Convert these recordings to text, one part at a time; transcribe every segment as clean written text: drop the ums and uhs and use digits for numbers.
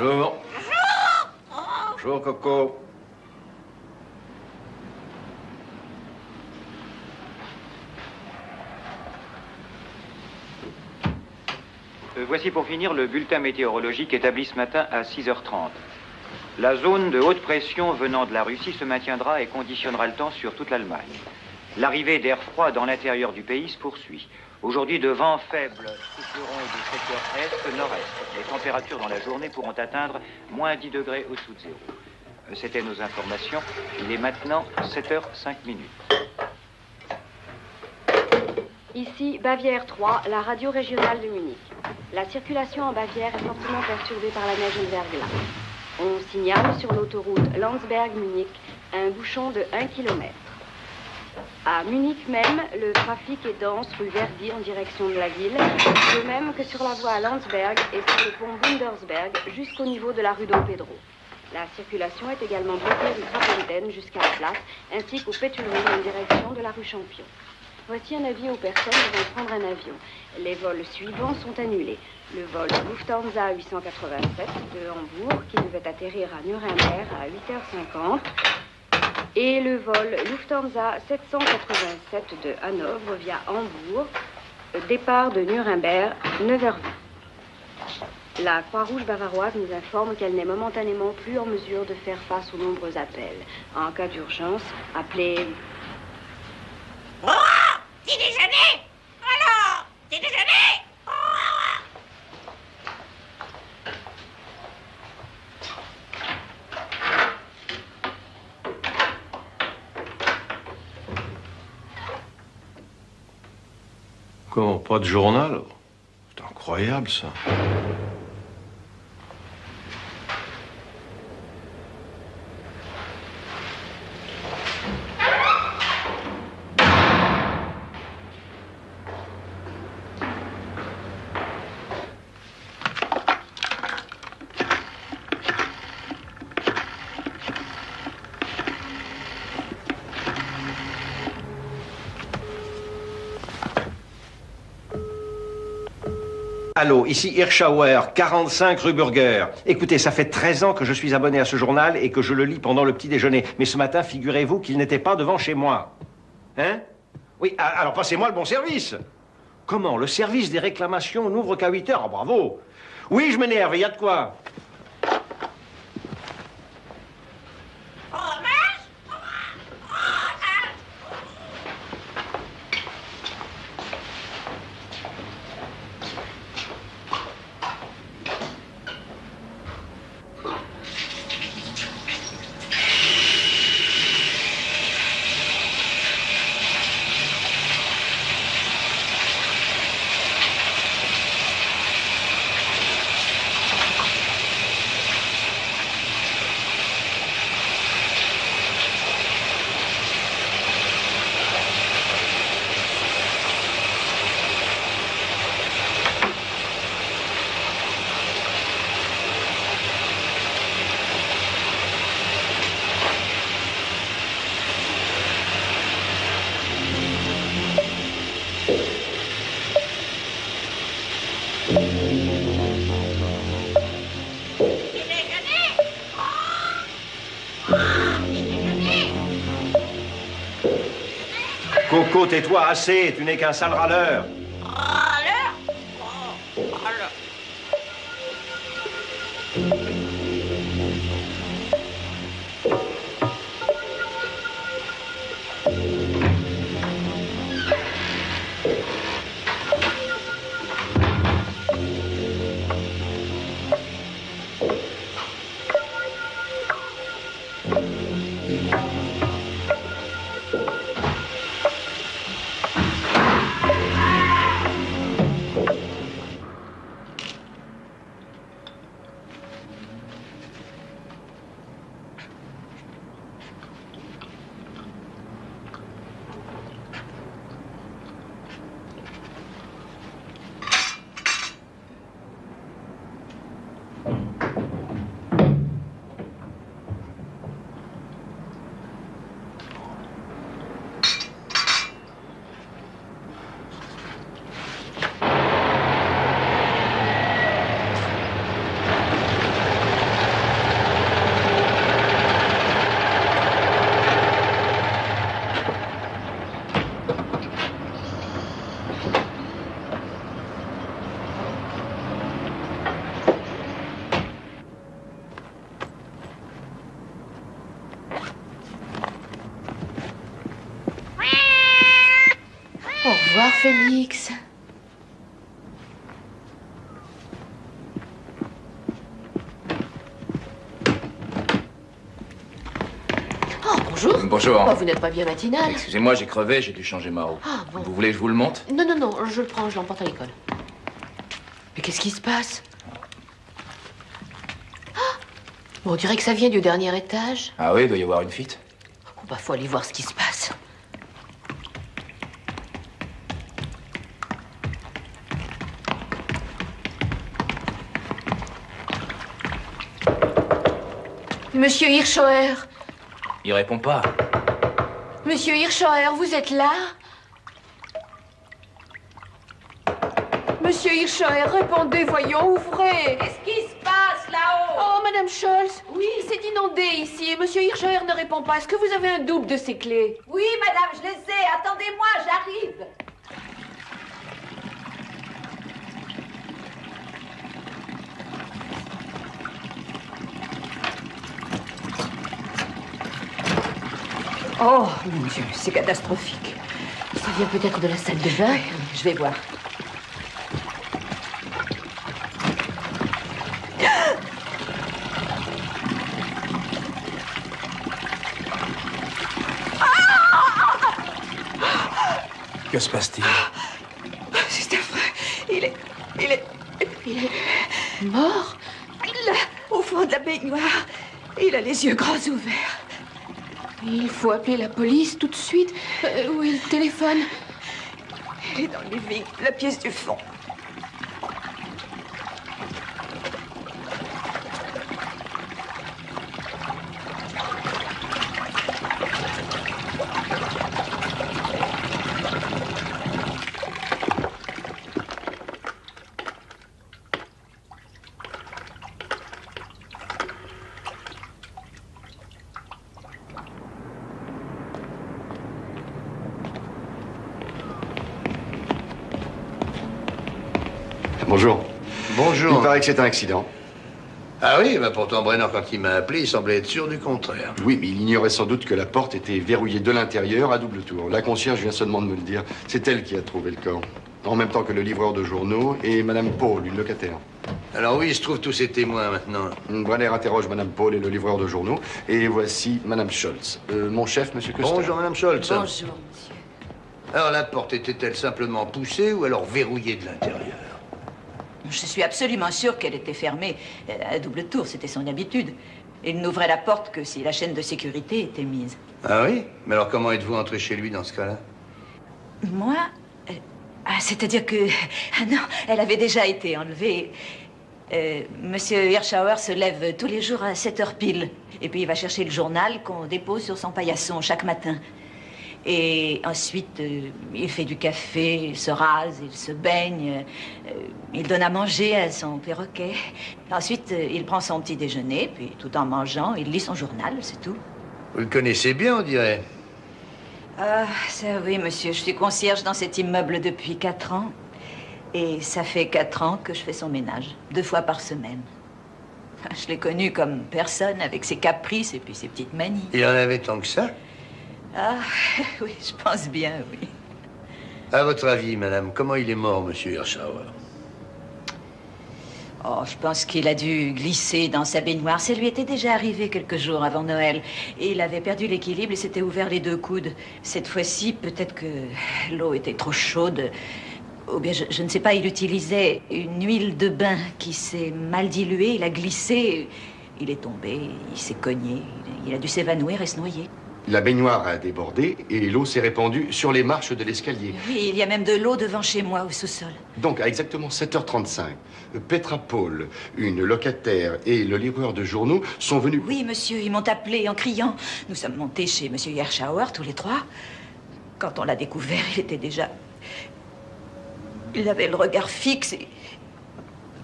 Bonjour. Bonjour, Coco. Voici pour finir le bulletin météorologique établi ce matin à 6h30. La zone de haute pression venant de la Russie se maintiendra et conditionnera le temps sur toute l'Allemagne. L'arrivée d'air froid dans l'intérieur du pays se poursuit. Aujourd'hui, de vents faibles souffleront du secteur est-nord-est. Les températures dans la journée pourront atteindre moins 10 degrés au-dessous de zéro. C'était nos informations. Il est maintenant 7h05. Ici, Bavière 3, la radio régionale de Munich. La circulation en Bavière est fortement perturbée par la neige et le verglas. On signale sur l'autoroute Landsberg-Munich un bouchon de 1 km. À Munich même, le trafic est dense rue Verdi en direction de la ville, de même que sur la voie à Landsberg et sur le pont Bundersberg jusqu'au niveau de la rue Dom Pedro. La circulation est également bloquée rue Trappenten jusqu'à la place, ainsi qu'au Pétulerie en direction de la rue Champion. Voici un avis aux personnes devant prendre un avion. Les vols suivants sont annulés. Le vol Lufthansa 887 de Hambourg, qui devait atterrir à Nuremberg à 8h50, et le vol Lufthansa 787 de Hanovre via Hambourg, départ de Nuremberg, 9h20. La Croix-Rouge bavaroise nous informe qu'elle n'est momentanément plus en mesure de faire face aux nombreux appels. En cas d'urgence, appelez... Oh, petit déjeuner! Alors, petit déjeuner! Comment, pas de journal? C'est incroyable, ça. Allô, ici Hirschauer, 45 rue Burger. Écoutez, ça fait 13 ans que je suis abonné à ce journal et que je le lis pendant le petit déjeuner. Mais ce matin, figurez-vous qu'il n'était pas devant chez moi. Hein? Oui, alors passez-moi le bon service. Comment? Le service des réclamations n'ouvre qu'à 8 heures? Ah, bravo. Oui, je m'énerve, il y a de quoi? Coco, tais-toi assez, tu n'es qu'un sale râleur. Râleur? Oh, râleur. Au revoir, Félix. Oh, bonjour. Bonjour. Oh, vous n'êtes pas bien matinal. Excusez-moi, j'ai crevé, j'ai dû changer ma roue. Ah, bon. Vous voulez que je vous le monte? Non, non, non, je le prends, je l'emporte à l'école. Mais qu'est-ce qui se passe? Ah, bon, on dirait que ça vient du dernier étage. Ah oui, il doit y avoir une fuite. Oh, bah, faut aller voir ce qui se passe. Monsieur Hirschauer. Il répond pas. Monsieur Hirschauer, vous êtes là? Monsieur Hirschauer, répondez, voyons, ouvrez. Qu'est-ce qui se passe là-haut? Oh, Madame Scholz. Oui, c'est inondé ici et Monsieur Hirschauer ne répond pas. Est-ce que vous avez un double de ces clés? Oui, madame, je les ai. Attendez-moi, j'arrive. Oh, mon Dieu, c'est catastrophique. Ça vient peut-être de la salle de bain. Je vais voir. Que se passe-t-il? C'est affreux. Il est Mort? là, au fond de la baignoire. Il a les yeux grands ouverts. Il faut appeler la police tout de suite. Où est le téléphone? Il est dans le living, la pièce du fond. Bonjour. Bonjour. Il paraît que c'est un accident. Ah oui, bah pourtant Brenner, quand il m'a appelé, il semblait être sûr du contraire. Oui, mais il ignorait sans doute que la porte était verrouillée de l'intérieur à double tour. La concierge vient seulement de me le dire. C'est elle qui a trouvé le corps. En même temps que le livreur de journaux et Madame Paul, une locataire. Alors oui, il se trouve tous ces témoins maintenant. Brenner interroge Madame Paul et le livreur de journaux. Et voici Madame Scholz. Mon chef, Monsieur Custer. Bonjour, Madame Scholz. Bonjour, monsieur. Alors la porte était-elle simplement poussée ou alors verrouillée de l'intérieur? Je suis absolument sûre qu'elle était fermée à double tour, c'était son habitude. Il n'ouvrait la porte que si la chaîne de sécurité était mise. Ah oui? Mais alors comment êtes-vous entré chez lui dans ce cas-là? Moi c'est-à-dire que... Ah non, elle avait déjà été enlevée. Monsieur Hirschauer se lève tous les jours à 7 heures pile. Et puis il va chercher le journal qu'on dépose sur son paillasson chaque matin. Et ensuite, il fait du café, il se rase, il se baigne, il donne à manger à son perroquet. Ensuite, il prend son petit déjeuner, puis tout en mangeant, il lit son journal, c'est tout. Vous le connaissez bien, on dirait. Ah, ça oui, monsieur, je suis concierge dans cet immeuble depuis 4 ans. Et ça fait 4 ans que je fais son ménage, 2 fois par semaine. Je l'ai connu comme personne, avec ses caprices et puis ses petites manies. Il en avait tant que ça? Ah, oui, je pense bien, oui. À votre avis, madame, comment il est mort, monsieur Hirschauer? Oh, je pense qu'il a dû glisser dans sa baignoire. Ça lui était déjà arrivé quelques jours avant Noël. Et il avait perdu l'équilibre et s'était ouvert les 2 coudes. Cette fois-ci, peut-être que l'eau était trop chaude. Ou bien, je ne sais pas, il utilisait une huile de bain qui s'est mal diluée. Il a glissé, il est tombé, il s'est cogné. Il a dû s'évanouir et se noyer. La baignoire a débordé et l'eau s'est répandue sur les marches de l'escalier. Oui, il y a même de l'eau devant chez moi, au sous-sol. Donc, à exactement 7h35, Petra Paul, une locataire et le livreur de journaux sont venus... Oui, monsieur, ils m'ont appelé en criant. Nous sommes montés chez monsieur Hirschauer, tous les 3. Quand on l'a découvert, il était déjà... Il avait le regard fixe et...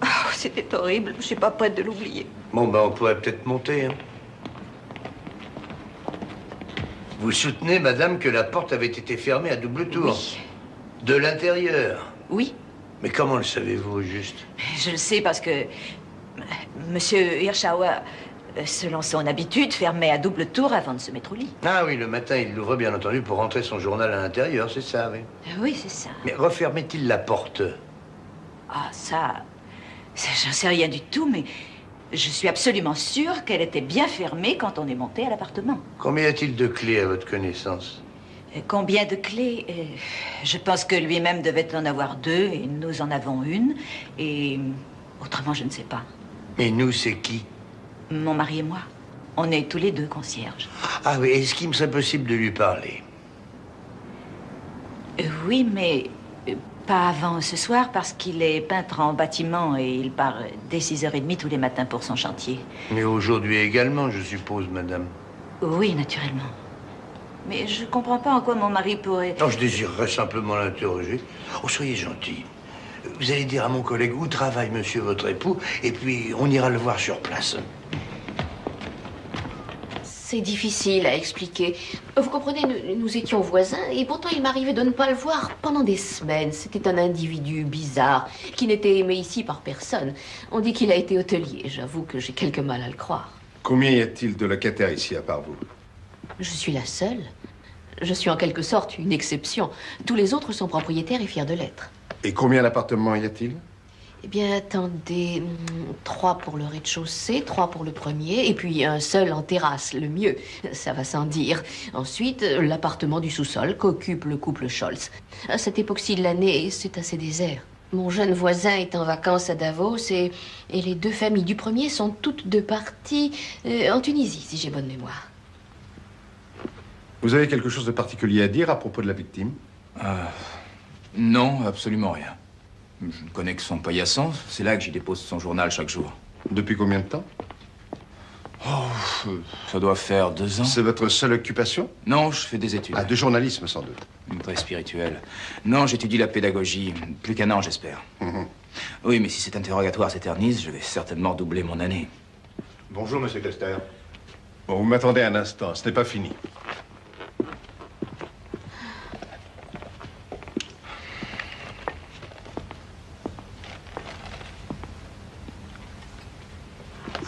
Oh, c'était horrible, je suis pas prête de l'oublier. Bon, ben, on pourrait peut-être monter, hein. Vous soutenez, madame, que la porte avait été fermée à double tour? Oui. De l'intérieur? Oui. Mais comment le savez-vous, au juste? Je le sais parce que... Monsieur Hirschauer selon son habitude, fermait à double tour avant de se mettre au lit. Ah oui, le matin, il l'ouvre bien entendu pour rentrer son journal à l'intérieur, c'est ça, oui. Oui, c'est ça. Mais refermait-il la porte? Ah, ça j'en sais rien du tout, mais je suis absolument sûre qu'elle était bien fermée quand on est monté à l'appartement. Combien y a-t-il de clés à votre connaissance? Combien de clés? Je pense que lui-même devait en avoir 2 et nous en avons une. Et autrement, je ne sais pas. Et nous, c'est qui? Mon mari et moi. On est tous les 2 concierges. Ah oui, est-ce qu'il me serait possible de lui parler? Oui, mais pas avant ce soir parce qu'il est peintre en bâtiment et il part dès 6h30 tous les matins pour son chantier. Mais aujourd'hui également, je suppose, madame. Oui, naturellement. Mais je comprends pas en quoi mon mari pourrait... Non, je désirerais simplement l'interroger. Oh, soyez gentil. Vous allez dire à mon collègue où travaille monsieur votre époux, et puis on ira le voir sur place. C'est difficile à expliquer. Vous comprenez, nous étions voisins, et pourtant il m'arrivait de ne pas le voir pendant des semaines. C'était un individu bizarre, qui n'était aimé ici par personne. On dit qu'il a été hôtelier. J'avoue que j'ai quelque mal à le croire. Combien y a-t-il de locataires ici, à part vous? Je suis la seule. Je suis en quelque sorte une exception. Tous les autres sont propriétaires et fiers de l'être. Et combien d'appartements y a-t-il? Eh bien, attendez, 3 pour le rez-de-chaussée, 3 pour le premier, et puis un seul en terrasse, le mieux, ça va sans dire. Ensuite, l'appartement du sous-sol qu'occupe le couple Scholz. À cette époque-ci de l'année, c'est assez désert. Mon jeune voisin est en vacances à Davos et les 2 familles du premier sont toutes 2 parties en Tunisie, si j'ai bonne mémoire. Vous avez quelque chose de particulier à dire à propos de la victime? Non, absolument rien. Je ne connais que son paillasson. C'est là que j'y dépose son journal chaque jour. Depuis combien de temps? Oh, ça doit faire 2 ans. C'est votre seule occupation? Non, je fais des études. Ah, de journalisme, sans doute. Très spirituel. Non, j'étudie la pédagogie. Plus qu'un an, j'espère. Oui, mais si cet interrogatoire s'éternise, je vais certainement doubler mon année. Bonjour, monsieur Custer. Bon, vous m'attendez un instant, ce n'est pas fini.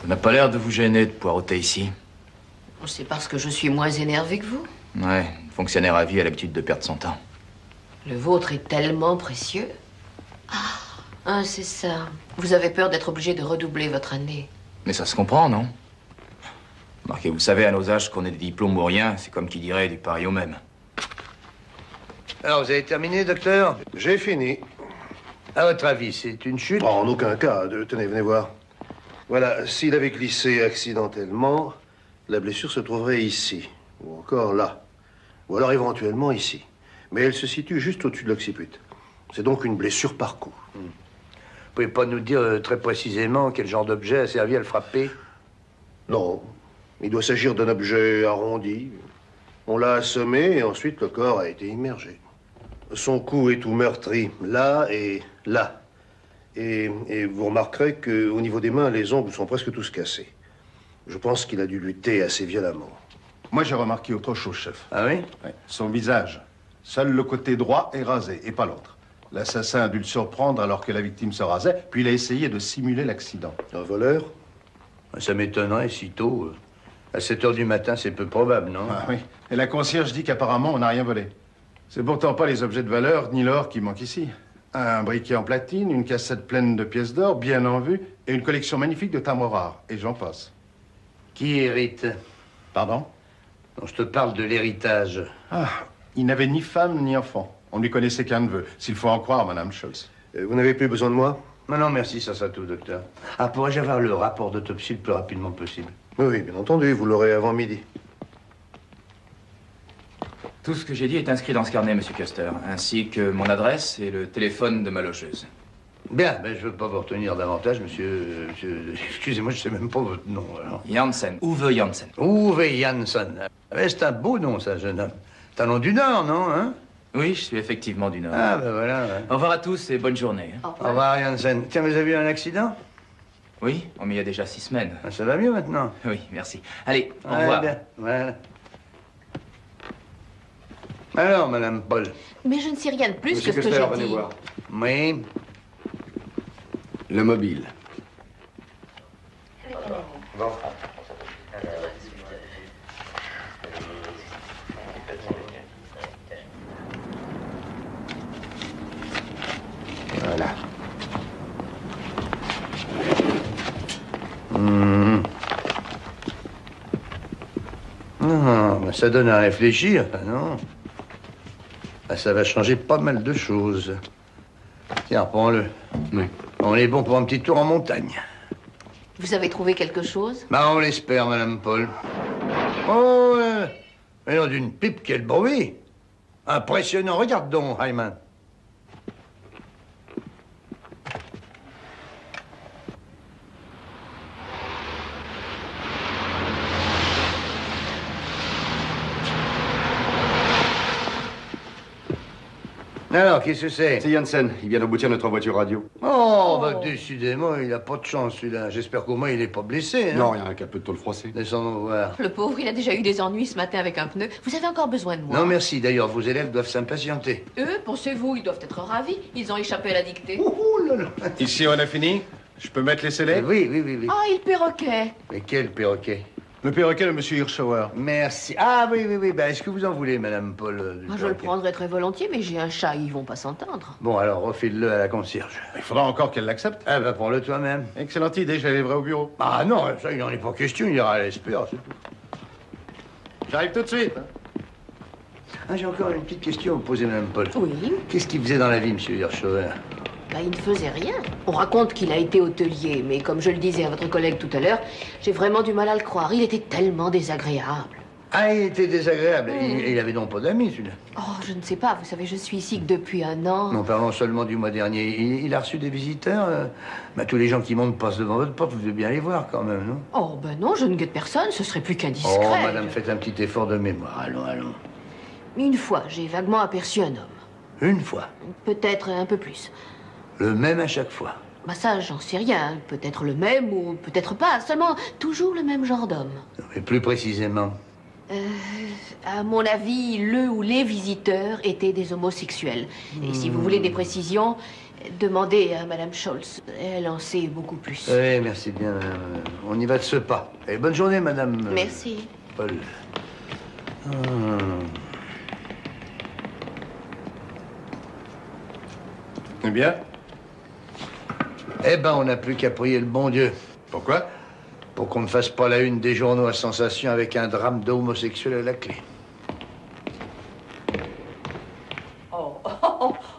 Ça n'a pas l'air de vous gêner de poireauter ici. C'est parce que je suis moins énervée que vous. Ouais, une fonctionnaire à vie a l'habitude de perdre son temps. Le vôtre est tellement précieux. Ah, c'est ça. Vous avez peur d'être obligé de redoubler votre année. Mais ça se comprend, non? Remarquez, vous savez, à nos âges, qu'on ait des diplômes ou rien, c'est comme qui dirait du pareil au même. Alors, vous avez terminé, docteur? J'ai fini. À votre avis, c'est une chute? Oh, en aucun cas. Tenez, venez voir. Voilà, s'il avait glissé accidentellement, la blessure se trouverait ici, ou encore là, ou alors éventuellement ici. Mais elle se situe juste au-dessus de l'occiput. C'est donc une blessure par coup. Vous pouvez pas nous dire très précisément quel genre d'objet a servi à le frapper? Non, il doit s'agir d'un objet arrondi. On l'a assommé et ensuite le corps a été immergé. Son cou est tout meurtri, là et là. Et vous remarquerez qu'au niveau des mains, les ongles sont presque tous cassés. Je pense qu'il a dû lutter assez violemment. Moi, j'ai remarqué autre chose, chef. Ah oui? Oui. Son visage. Seul le côté droit est rasé, et pas l'autre. L'assassin a dû le surprendre alors que la victime se rasait, puis il a essayé de simuler l'accident. Un voleur? Ça m'étonnerait si tôt. À 7 heures du matin, c'est peu probable, non? Ah oui. Et la concierge dit qu'apparemment, on n'a rien volé. C'est pourtant pas les objets de valeur, ni l'or qui manquent ici. Un briquet en platine, une cassette pleine de pièces d'or, bien en vue, et une collection magnifique de timbres rares. Et j'en passe. Qui hérite? Pardon? Non, je te parle de l'héritage. Ah, il n'avait ni femme ni enfant. On ne lui connaissait qu'un neveu, s'il faut en croire, Madame Scholz. Vous n'avez plus besoin de moi? Non, merci, ça sera tout, docteur. Ah, pourrais-je avoir le rapport d'autopsie le plus rapidement possible? Oui, bien entendu, vous l'aurez avant midi. Tout ce que j'ai dit est inscrit dans ce carnet, monsieur Custer, ainsi que mon adresse et le téléphone de ma logeuse. Bien, mais je ne veux pas vous retenir davantage, monsieur... Excusez-moi, je ne sais même pas votre nom, alors. Janssen, Uwe Janssen. Uwe Janssen. C'est un beau nom, ça, jeune homme. C'est un nom du Nord, non, hein? Oui, je suis effectivement du Nord. Ah, ben voilà, ouais. Au revoir à tous et bonne journée. Au revoir, Janssen. Tiens, vous avez eu un accident? Oui, mais il y a déjà 6 semaines. Ah, ça va mieux maintenant? Oui, merci. Allez, au revoir. Bien, voilà. Alors, Madame Paul. Mais je ne sais rien de plus que ce que j'ai dit. Voir. Oui. Le mobile. Non, ben ça donne à réfléchir, non? Ben, ça va changer pas mal de choses. Tiens, prends-le. Oui. On est bon pour un petit tour en montagne. Vous avez trouvé quelque chose? Ben, on l'espère, Madame Paul. Oh, mais non, d'une pipe, quel bruit! Impressionnant. Regarde donc, Hyman. Alors, qu'est-ce que c'est? C'est Janssen. Il vient d'aboutir notre voiture radio. Oh, bah, décidément, il a pas de chance, celui-là. J'espère qu'au moins, il est pas blessé, hein? Non, rien qu'un peu de tôle froissée. Descendons voir. Le pauvre, il a déjà eu des ennuis ce matin avec un pneu. Vous avez encore besoin de moi? Non, merci. D'ailleurs, vos élèves doivent s'impatienter. Eux, pensez-vous, ils doivent être ravis. Ils ont échappé à la dictée. Oh là là. Ici, on a fini. Je peux mettre les scellés? Oui, oui, oui, oui. Ah, il perroquet. Mais quel perroquet? Le perroquet de Monsieur Hirschauer. Merci. Ah, oui, oui, oui. Ben, est-ce que vous en voulez, Madame Paul? Du Ah, je le perroquet? prendrais très volontiers, mais j'ai un chat, ils vont pas s'entendre. Bon, alors, refile-le à la concierge. Il faudra encore qu'elle l'accepte. Ah, ben, prends-le toi-même. Excellente idée, je la lèverai au bureau. Ah, non, ça, il n'en est pas question. Il ira à l'espère, c'est tout. J'arrive tout de suite. Ah, j'ai encore une petite question à vous poser, Madame Paul. Oui. Qu'est-ce qu'il faisait dans la vie, Monsieur Hirschauer? Bah, il ne faisait rien. On raconte qu'il a été hôtelier, mais comme je le disais à votre collègue tout à l'heure, j'ai vraiment du mal à le croire. Il était tellement désagréable. Ah, il était désagréable. Il avait donc pas d'amis, celui-là. Oh, je ne sais pas. Vous savez, je suis ici que depuis un an. Non, parlons seulement du mois dernier. Il a reçu des visiteurs. Bah, tous les gens qui montent passent devant votre porte. Vous devez bien les voir, quand même, non? Oh, ben non, je ne guette personne. Ce serait plus qu'indiscret. Oh, madame, faites un petit effort de mémoire. Allons, allons. Une fois, j'ai vaguement aperçu un homme. Une fois? Peut-être un peu plus. Le même à chaque fois? Bah ça, j'en sais rien. Peut-être le même ou peut-être pas. Seulement, toujours le même genre d'homme. Mais plus précisément? À mon avis, le ou les visiteurs étaient des homosexuels. Et si vous voulez des précisions, demandez à Madame Scholz. Elle en sait beaucoup plus. Oui, merci bien. On y va de ce pas. Et bonne journée, Madame. Merci. Paul. Eh bien? Eh ben, on n'a plus qu'à prier le bon Dieu. Pourquoi? Pour qu'on ne fasse pas la une des journaux à sensation avec un drame d'homosexuels à la clé.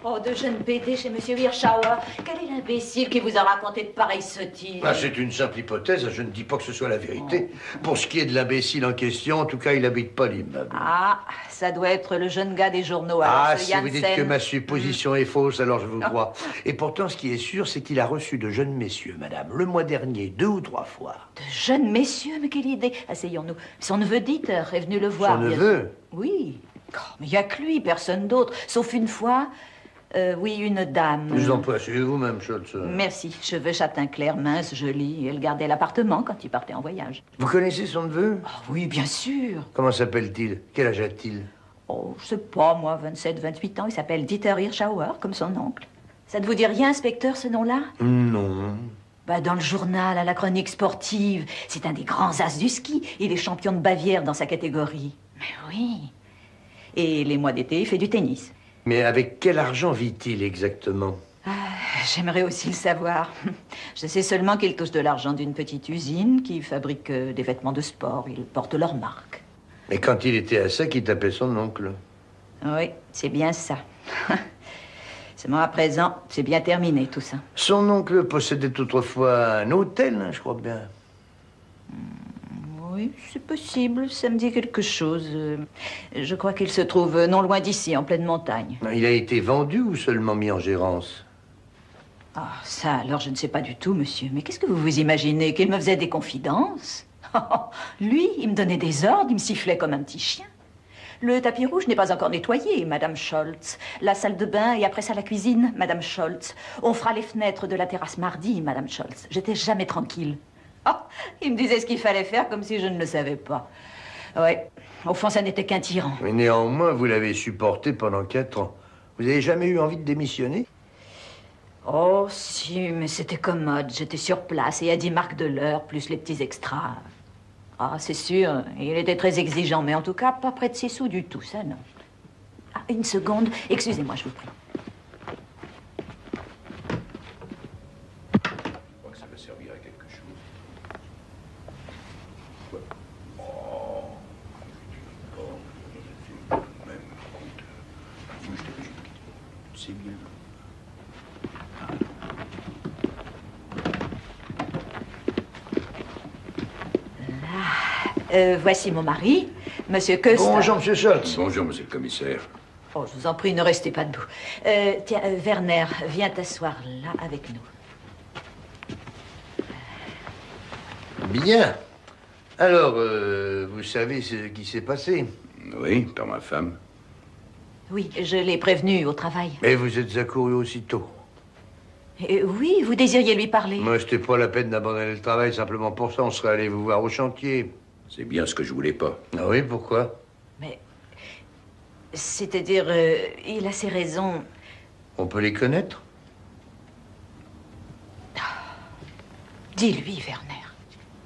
Oh, de jeunes BD chez Monsieur Hirschauer. Quel est l'imbécile qui vous a raconté de pareilles sottises? Ah, c'est une simple hypothèse, je ne dis pas que ce soit la vérité. Pour ce qui est de l'imbécile en question, en tout cas, il n'habite pas l'immeuble. Ah, ça doit être le jeune gars des journaux. Ah, alors, ce si vous dites Janssen. que ma supposition est fausse, alors je vous crois. Et pourtant, ce qui est sûr, c'est qu'il a reçu de jeunes messieurs, madame, le mois dernier, 2 ou 3 fois. De jeunes messieurs, mais quelle idée. Asseyons-nous. Son neveu Dieter est venu le voir. Son bien neveu? sûr. Oui. Oh, mais il n'y a que lui, personne d'autre. Sauf une fois, oui, une dame. Je vous en prie, asseyez-vous, même, Scholz. Merci. Cheveux châtain clair, mince, jolie. Elle gardait l'appartement quand il partait en voyage. Vous connaissez son neveu? Oh, oui, bien sûr. Comment s'appelle-t-il? Quel âge a-t-il? Oh, je sais pas, moi, 27, 28 ans. Il s'appelle Dieter Hirschauer, comme son oncle. Ça ne vous dit rien, inspecteur, ce nom-là? Non. Bah, dans le journal, à la chronique sportive. C'est un des grands as du ski. Il est champion de Bavière dans sa catégorie. Mais oui. Et les mois d'été, il fait du tennis. Mais avec quel argent vit-il exactement? Ah, j'aimerais aussi le savoir. Je sais seulement qu'il touche de l'argent d'une petite usine qui fabrique des vêtements de sport. Ils portent leur marque. Et quand il était à sec, il tapait son oncle. Oui, c'est bien ça. Seulement à présent, c'est bien terminé tout ça. Son oncle possédait autrefois un hôtel, hein, je crois bien. Oui, c'est possible. Ça me dit quelque chose. Je crois qu'il se trouve non loin d'ici, en pleine montagne. Il a été vendu ou seulement mis en gérance? Ah, ça, alors, je ne sais pas du tout, monsieur. Mais qu'est-ce que vous vous imaginez? Qu'il me faisait des confidences? Lui, il me donnait des ordres, il me sifflait comme un petit chien. Le tapis rouge n'est pas encore nettoyé, Madame Scholz. La salle de bain et après ça la cuisine, Madame Scholz. On fera les fenêtres de la terrasse mardi, Madame Scholz. J'étais jamais tranquille. Ah, il me disait ce qu'il fallait faire comme si je ne le savais pas. Ouais, au fond, ça n'était qu'un tyran. Mais néanmoins, vous l'avez supporté pendant 4 ans. Vous n'avez jamais eu envie de démissionner? Oh, si, mais c'était commode. J'étais sur place et à 10 marks de l'heure, plus les petits extras. Ah, c'est sûr, il était très exigeant, mais en tout cas, pas près de 6 sous du tout, ça, non. Ah, une seconde, excusez-moi, je vous prie. Je crois que ça va servir à quelque chose. Oh, c'est bien. Voici mon mari, Monsieur Köster. Bonjour, Monsieur Scholz. Bonjour, Monsieur le Commissaire. Oh, je vous en prie, ne restez pas debout. Tiens, Werner, viens t'asseoir là avec nous. Bien. Alors, vous savez ce qui s'est passé? Oui, par ma femme. Oui, je l'ai prévenu au travail. Mais vous êtes accouru aussitôt. Oui, vous désiriez lui parler. Moi, c'était pas la peine d'abandonner le travail, simplement pour ça, on serait allé vous voir au chantier. C'est bien ce que je voulais pas. Ah oui, pourquoi? Mais... C'est-à-dire, il a ses raisons. On peut les connaître? Dis-lui, Werner.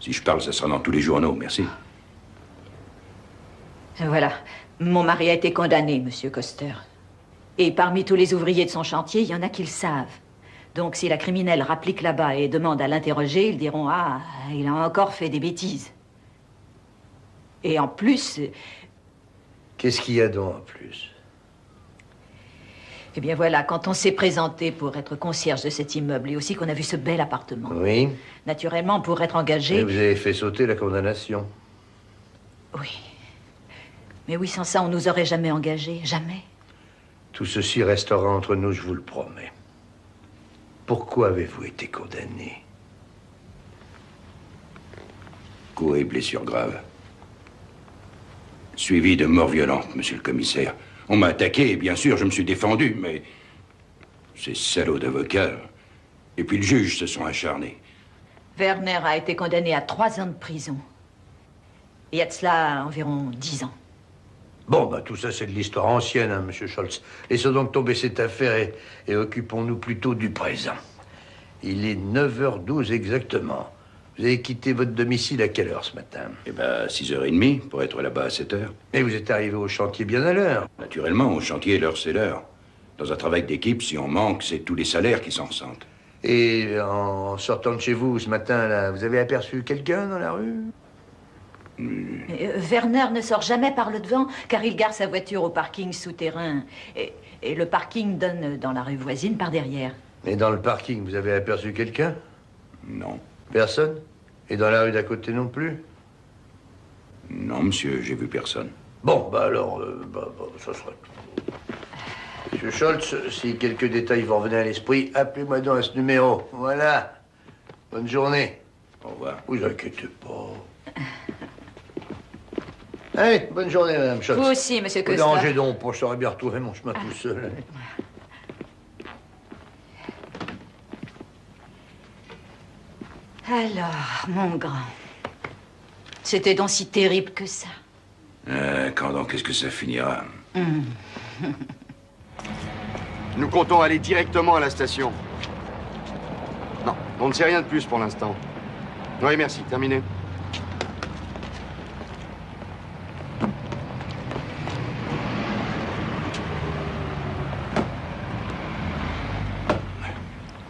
Si je parle, ça sera dans tous les journaux, merci. Voilà. Mon mari a été condamné, Monsieur Köster. Et parmi tous les ouvriers de son chantier, il y en a qui le savent. Donc, si la criminelle rapplique là-bas et demande à l'interroger, ils diront « Ah, il a encore fait des bêtises. » Et en plus... Qu'est-ce qu'il y a donc en plus? Eh bien voilà, quand on s'est présenté pour être concierge de cet immeuble et aussi qu'on a vu ce bel appartement. Oui. Naturellement, pour être engagé... Et vous avez fait sauter la condamnation. Oui. Mais oui, sans ça, on nous aurait jamais engagés. Jamais. Tout ceci restera entre nous, je vous le promets. Pourquoi avez-vous été condamné? Coups et blessures graves. Suivi de mort violente, monsieur le commissaire. On m'a attaqué et bien sûr, je me suis défendu, mais... Ces salauds d'avocats... Et puis le juge se sont acharnés. Werner a été condamné à 3 ans de prison. Il y a de cela environ 10 ans. Bon, bah tout ça, c'est de l'histoire ancienne, hein, Monsieur Scholz. Laissons donc tomber cette affaire et occupons-nous plutôt du présent. Il est 9h12 exactement. Vous avez quitté votre domicile à quelle heure ce matin? Eh ben, 6h30, pour être là-bas à 7h. Et vous êtes arrivé au chantier bien à l'heure? Naturellement, au chantier, l'heure, c'est l'heure. Dans un travail d'équipe, si on manque, c'est tous les salaires qui s'en ressentent. Et en sortant de chez vous ce matin, là, vous avez aperçu quelqu'un dans la rue? Werner ne sort jamais par le devant, car il gare sa voiture au parking souterrain. Et le parking donne dans la rue voisine par derrière. Et dans le parking, vous avez aperçu quelqu'un? Non. Personne? Et dans la rue d'à côté non plus? Non, monsieur, j'ai vu personne. Bon, bah alors, ça sera tout. Monsieur Scholz, si quelques détails vous revenaient à l'esprit, appelez-moi donc à ce numéro. Voilà. Bonne journée. Au revoir. Vous inquiétez pas. Allez, bonne journée, Madame Scholz. Vous aussi, Monsieur Köster. Ne dérangez donc pas, je saurais bien retrouver mon chemin tout seul. Alors, mon grand, c'était donc si terrible que ça? Quand donc est-ce que ça finira? Nous comptons aller directement à la station. Non, on ne sait rien de plus pour l'instant. Oui, merci, terminé.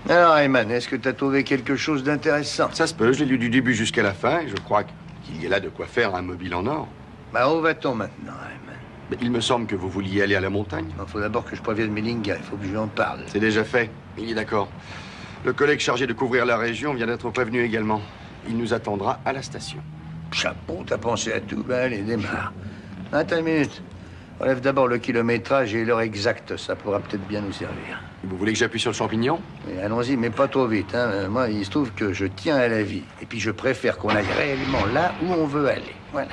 Alors, Ayman, est-ce que tu as trouvé quelque chose d'intéressant? Ça se peut, je l'ai lu du début jusqu'à la fin et je crois qu'il y a là de quoi faire un mobile en or. Bah, où va-t-on maintenant, Ayman? Mais il me semble que vous vouliez aller à la montagne. Il faut d'abord que je prévienne Melinga, il faut que je lui en parle. C'est déjà fait, il est d'accord. Le collègue chargé de couvrir la région vient d'être prévenu également. Il nous attendra à la station. Chapeau, t'as pensé à tout. Ben, allez, démarre. Attends une minute. Relève d'abord le kilométrage et l'heure exacte. Ça pourra peut-être bien nous servir. Vous voulez que j'appuie sur le champignon? Oui, allons-y, mais pas trop vite. Hein. Moi, il se trouve que je tiens à la vie. Et puis, je préfère qu'on aille réellement là où on veut aller. Voilà.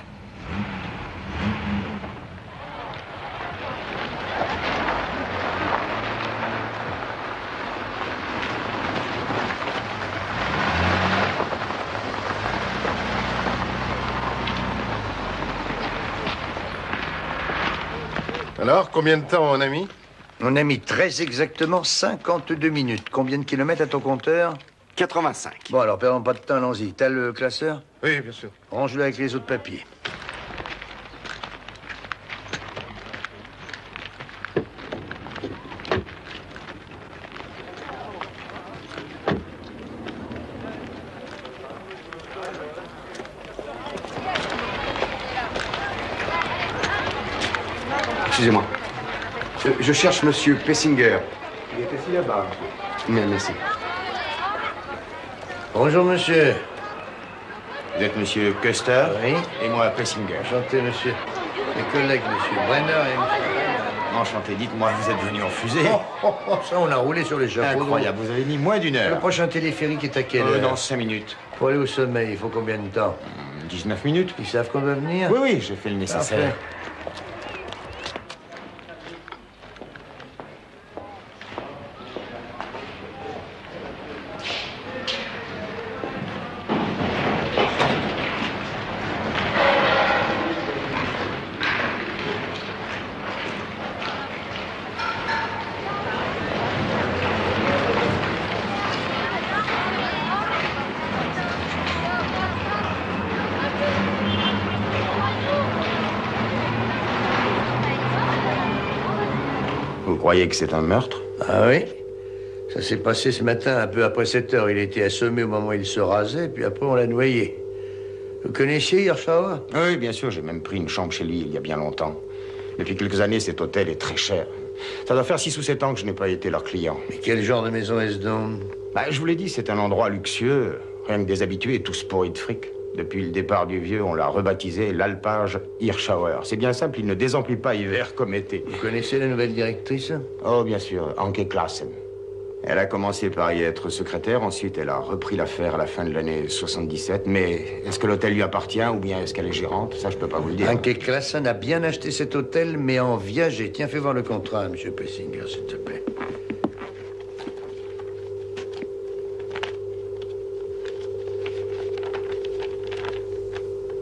Alors, combien de temps, mon ami? On a mis très exactement 52 minutes. Combien de kilomètres à ton compteur? 85. Bon, alors, perdons pas de temps, allons-y. T'as le classeur? Oui, bien sûr. Range-le avec les autres papiers. Excusez-moi. Je cherche Monsieur Pessinger. Il est assis là-bas. Mais merci. Bonjour, monsieur. Vous êtes monsieur Custer? Oui. Et moi, Plessinger. Enchanté, monsieur. Mes collègues, monsieur Brenner et monsieur... Enchanté, dites-moi, vous êtes venu en fusée? Ça, on a roulé sur les chapeaux. Incroyable, vous avez mis moins d'une heure. Le prochain téléphérique est à quelle heure? Dans 5 minutes. Pour aller au sommet, il faut combien de temps? 19 minutes. Ils savent qu'on va venir? Oui, oui, j'ai fait le nécessaire. Parfait. Vous croyez que c'est un meurtre? Ah oui? Ça s'est passé ce matin, un peu après 7 heures. Il a été assommé au moment où il se rasait, puis après on l'a noyé. Vous connaissiez Hirschauer? Oui, bien sûr, j'ai même pris une chambre chez lui il y a bien longtemps. Depuis quelques années, cet hôtel est très cher. Ça doit faire 6 ou 7 ans que je n'ai pas été leur client. Mais quel genre de maison est-ce donc? Je vous l'ai dit, c'est un endroit luxueux. Rien que des habitués, tous pourris de fric. Depuis le départ du vieux, on l'a rebaptisé l'Alpage Hirschauer. C'est bien simple, il ne désemplit pas hiver comme été. Vous connaissez la nouvelle directrice? Oh, bien sûr, Anke Klassen. Elle a commencé par y être secrétaire, ensuite elle a repris l'affaire à la fin de l'année 77. Mais est-ce que l'hôtel lui appartient ou bien est-ce qu'elle est gérante? Ça, je peux pas vous le dire. Anke Klassen a bien acheté cet hôtel, mais en viager. Tiens, fais voir le contrat, monsieur Plessinger, s'il te plaît.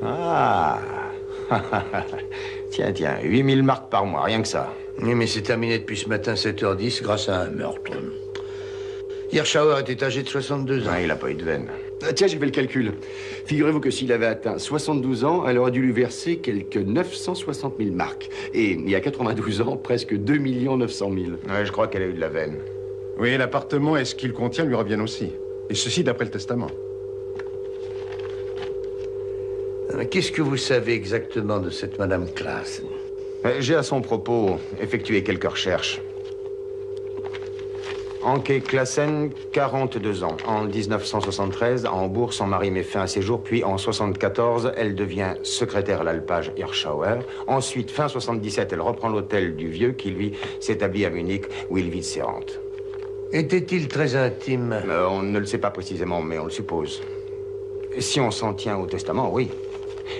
Ah. Tiens, 8000 marks par mois, rien que ça. Oui, mais c'est terminé depuis ce matin, 7h10, grâce à un meurtre. Hirschauer était âgé de 62 ans. Il n'a pas eu de veine. Tiens, j'ai fait le calcul. Figurez-vous que s'il avait atteint 72 ans, elle aurait dû lui verser quelques 960 000 marks. Et il y a 92 ans, presque 2 900 000. Ouais, je crois qu'elle a eu de la veine. Oui, l'appartement et ce qu'il contient lui reviennent aussi. Et ceci d'après le testament. Qu'est-ce que vous savez exactement de cette Madame Klassen? J'ai à son propos effectué quelques recherches. Anke Klassen, 42 ans. En 1973, à Hambourg, son mari met fin à ses jours. Puis en 74, elle devient secrétaire à l'Alpage Hirschauer. Ensuite, fin 77, elle reprend l'hôtel du vieux qui, lui, s'établit à Munich, où il vit de ses rentes. Était-il très intime? On ne le sait pas précisément, mais on le suppose. Si on s'en tient au testament, oui.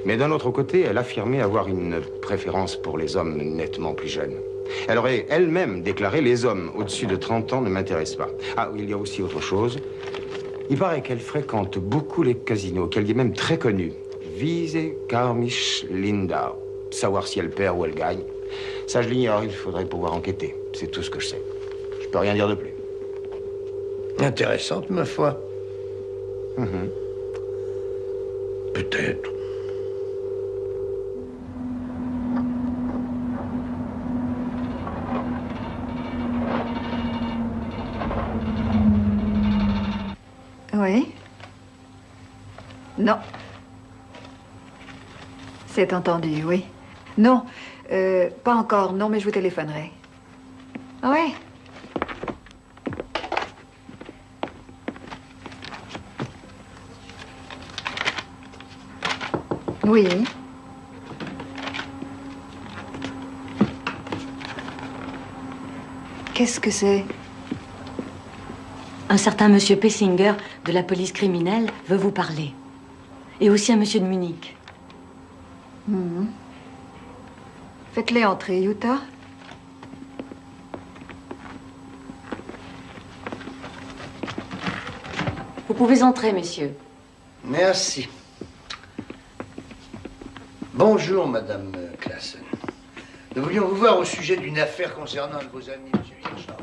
Mais d'un autre côté, elle affirmait avoir une préférence pour les hommes nettement plus jeunes. Elle aurait elle-même déclaré « Les hommes au-dessus de 30 ans ne m'intéressent pas ». Ah, il y a aussi autre chose. Il paraît qu'elle fréquente beaucoup les casinos, qu'elle est même très connue. Wiese, Garmisch, Lindau. Savoir si elle perd ou elle gagne. Ça, je l'ignore, il faudrait pouvoir enquêter. C'est tout ce que je sais. Je peux rien dire de plus. Intéressante, ma foi. Peut-être. Oui? Non. C'est entendu, oui. Non, pas encore, non, mais je vous téléphonerai. Ah ouais? Oui. Qu'est-ce que c'est? Un certain monsieur Plessinger de la police criminelle veut vous parler. Et aussi un monsieur de Munich. Faites-les entrer, Utah. Vous pouvez entrer, messieurs. Merci. Bonjour, Madame Klassen. Nous voulions vous voir au sujet d'une affaire concernant un de vos amis, Monsieur Hirschauer.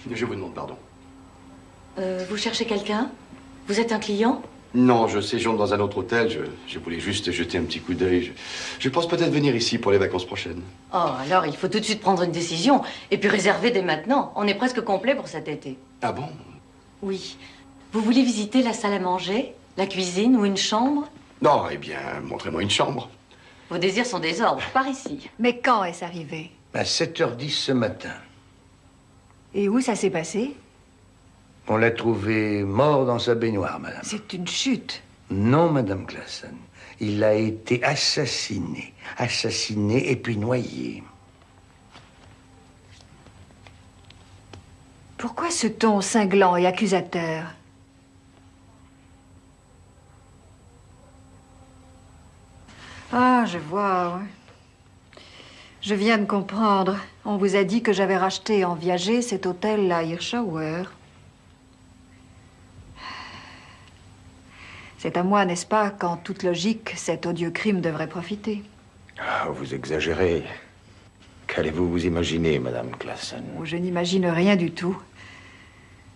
Je vous demande pardon. Vous cherchez quelqu'un? Vous êtes un client? Non, je séjourne dans un autre hôtel. Je voulais juste jeter un petit coup d'œil. Je pense peut-être venir ici pour les vacances prochaines. Oh, alors il faut tout de suite prendre une décision. Et puis réserver dès maintenant. On est presque complet pour cet été. Ah bon? Oui. Vous voulez visiter la salle à manger, la cuisine ou une chambre? Non, eh bien, montrez-moi une chambre. Vos désirs sont des ordres. Par ici. Mais quand est-ce arrivé? À 7h10 ce matin. Et où ça s'est passé? On l'a trouvé mort dans sa baignoire, madame. C'est une chute. Non, madame Classen. Il a été assassiné. Assassiné et puis noyé. Pourquoi ce ton cinglant et accusateur? Ah, je vois, ouais. Je viens de comprendre. On vous a dit que j'avais racheté en viager cet hôtel à Hirschauer. C'est à moi, n'est-ce pas, qu'en toute logique, cet odieux crime devrait profiter. Ah, vous exagérez. Qu'allez-vous vous imaginer, Madame Classen? Oh, je n'imagine rien du tout.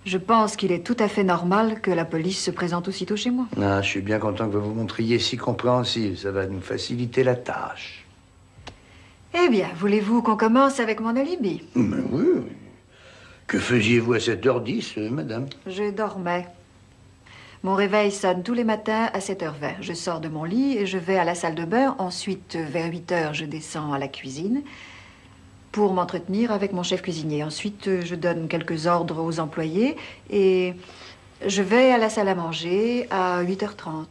Je pense qu'il est tout à fait normal que la police se présente aussitôt chez moi. Ah, je suis bien content que vous vous montriez si compréhensible. Ça va nous faciliter la tâche. Eh bien, voulez-vous qu'on commence avec mon alibi? Mais oui. Que faisiez-vous à 7h10, madame? Je dormais. Mon réveil sonne tous les matins à 7h20. Je sors de mon lit et je vais à la salle de bain. Ensuite, vers 8h, je descends à la cuisine pour m'entretenir avec mon chef cuisinier. Ensuite, je donne quelques ordres aux employés et je vais à la salle à manger à 8h30.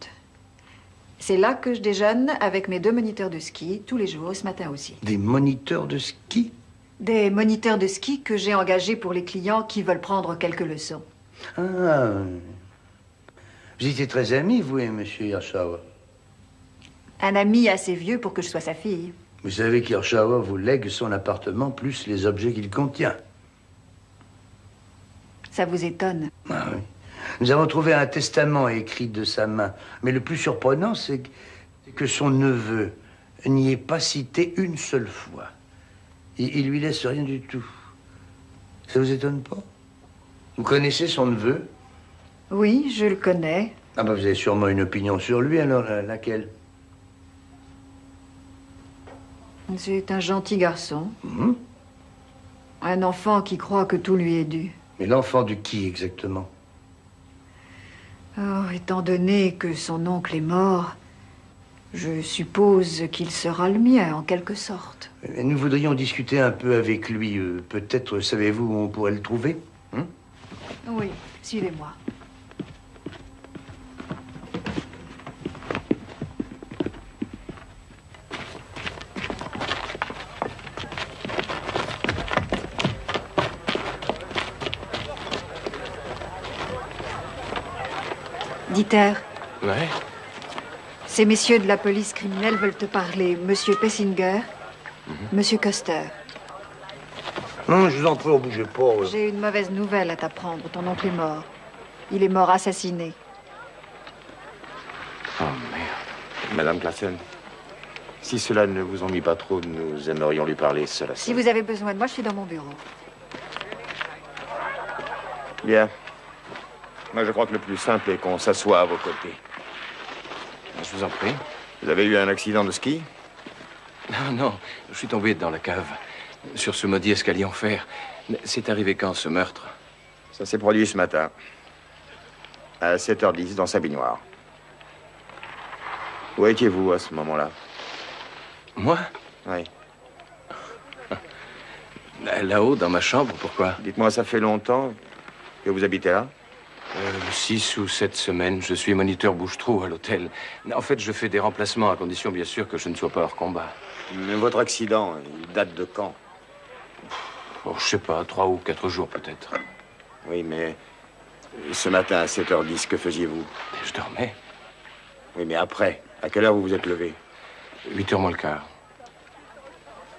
C'est là que je déjeune avec mes 2 moniteurs de ski, tous les jours, ce matin aussi. Des moniteurs de ski? Des moniteurs de ski que j'ai engagés pour les clients qui veulent prendre quelques leçons. Ah. Vous étiez très amis, vous et monsieur Hirschauer. Un ami assez vieux pour que je sois sa fille. Vous savez qu'Hirschauer vous lègue son appartement plus les objets qu'il contient. Ça vous étonne? Ah oui. Nous avons trouvé un testament écrit de sa main. Mais le plus surprenant, c'est que son neveu n'y est pas cité une seule fois. Il lui laisse rien du tout. Ça vous étonne pas? Vous connaissez son neveu? Oui, je le connais. Ah ben vous avez sûrement une opinion sur lui, alors laquelle? C'est un gentil garçon. Un enfant qui croit que tout lui est dû. Mais l'enfant de qui exactement? Oh, étant donné que son oncle est mort, je suppose qu'il sera le mien, en quelque sorte. Nous voudrions discuter un peu avec lui. Peut-être, savez-vous où on pourrait le trouver? Oui, suivez-moi. Dieter. Ouais. Ces messieurs de la police criminelle veulent te parler. Monsieur Pessinger, Monsieur Koster. Non, je vous en prie, bougez pas. J'ai une mauvaise nouvelle à t'apprendre. Ton oncle est mort. Il est mort assassiné. Oh, merde. Madame Classen, si cela ne vous ennuie pas trop, nous aimerions lui parler seul à Si seul. vous avez besoin de moi, je suis dans mon bureau. Bien. Moi, je crois que le plus simple est qu'on s'assoie à vos côtés. Je vous en prie. Vous avez eu un accident de ski? Non, non, je suis tombé dans la cave, sur ce maudit escalier en fer. C'est arrivé quand, ce meurtre? Ça s'est produit ce matin, à 7h10, dans sa baignoire. Où étiez-vous à ce moment-là? Moi? Oui. Là-haut, dans ma chambre, pourquoi? Dites-moi, ça fait longtemps que vous habitez là? 6 ou 7 semaines. Je suis moniteur bouche-trou à l'hôtel. En fait, je fais des remplacements, à condition, bien sûr, que je ne sois pas hors combat. Mais votre accident, il date de quand? Oh, je sais pas, 3 ou 4 jours, peut-être. Oui, mais ce matin, à 7h10, que faisiez-vous? Je dormais. Oui, mais après, à quelle heure vous vous êtes levé? 8h moins le quart.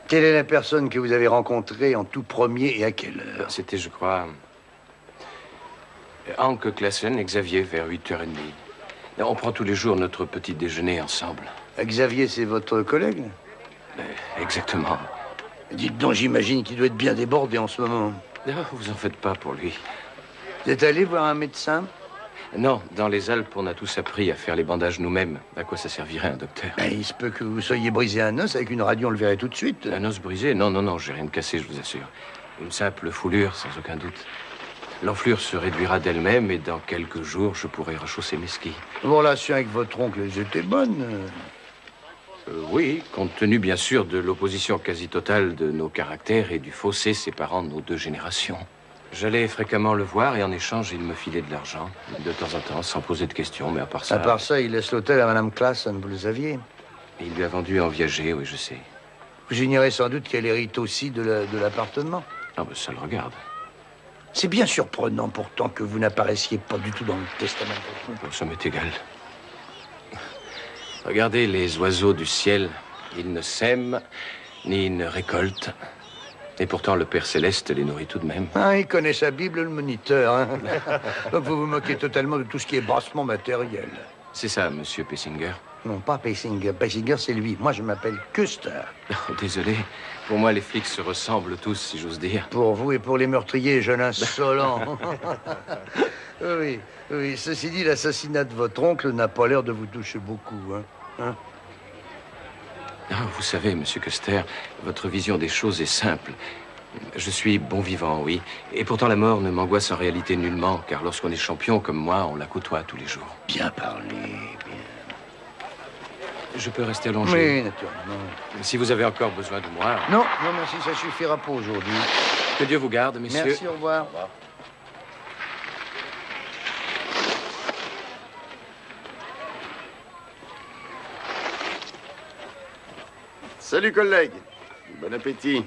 Quelle est la personne que vous avez rencontrée en tout premier et à quelle heure? C'était, je crois, Anke Classen et Xavier, vers 8h30. On prend tous les jours notre petit déjeuner ensemble. Xavier, c'est votre collègue? Exactement. Dites donc, j'imagine qu'il doit être bien débordé en ce moment. Non, vous en faites pas pour lui. Vous êtes allé voir un médecin? Non, dans les Alpes, on a tous appris à faire les bandages nous-mêmes. À quoi ça servirait un docteur? Il se peut que vous soyez brisé un os. Avec une radio, on le verrait tout de suite. Un os brisé? Non, non, non, j'ai rien de cassé, je vous assure. Une simple foulure, sans aucun doute. L'enflure se réduira d'elle-même et dans quelques jours, je pourrai rechausser mes skis. Vos relations avec votre oncle, elles étaient bonnes. Oui, compte tenu bien sûr de l'opposition quasi totale de nos caractères et du fossé séparant nos deux générations. J'allais fréquemment le voir et en échange, il me filait de l'argent, de temps en temps, sans poser de questions, mais à part ça... À part ça, il laisse l'hôtel à Madame Classen, vous le saviez. Et il lui a vendu en viager, oui, je sais. Vous ignorez sans doute qu'elle hérite aussi de l'appartement. Ah, ben ça le regarde. C'est bien surprenant pourtant que vous n'apparaissiez pas du tout dans le testament. Bon, ça m'est égal. Regardez les oiseaux du ciel. Ils ne sèment, ni ne récoltent. Et pourtant, le Père Céleste les nourrit tout de même. Ah, il connaît sa Bible, le moniteur. Hein. Donc vous vous moquez totalement de tout ce qui est bassement matériel. C'est ça, monsieur Pessinger. Non, pas Pessinger. Pessinger, c'est lui. Moi, je m'appelle Custer. Oh, désolé. Pour moi, les flics se ressemblent tous, si j'ose dire. Pour vous et pour les meurtriers, jeune insolent. Oui, oui. Ceci dit, l'assassinat de votre oncle n'a pas l'air de vous toucher beaucoup, hein? Ah, vous savez, monsieur Custer, votre vision des choses est simple. Je suis bon vivant, oui. Et pourtant, la mort ne m'angoisse en réalité nullement, car lorsqu'on est champion comme moi, on la côtoie tous les jours. Bien parlé, bien. Je peux rester allongé? Oui, naturellement. Si vous avez encore besoin de moi... Non, non, merci, ça suffira pas aujourd'hui. Que Dieu vous garde, messieurs. Merci, au revoir. Au revoir. Salut, collègue. Bon appétit.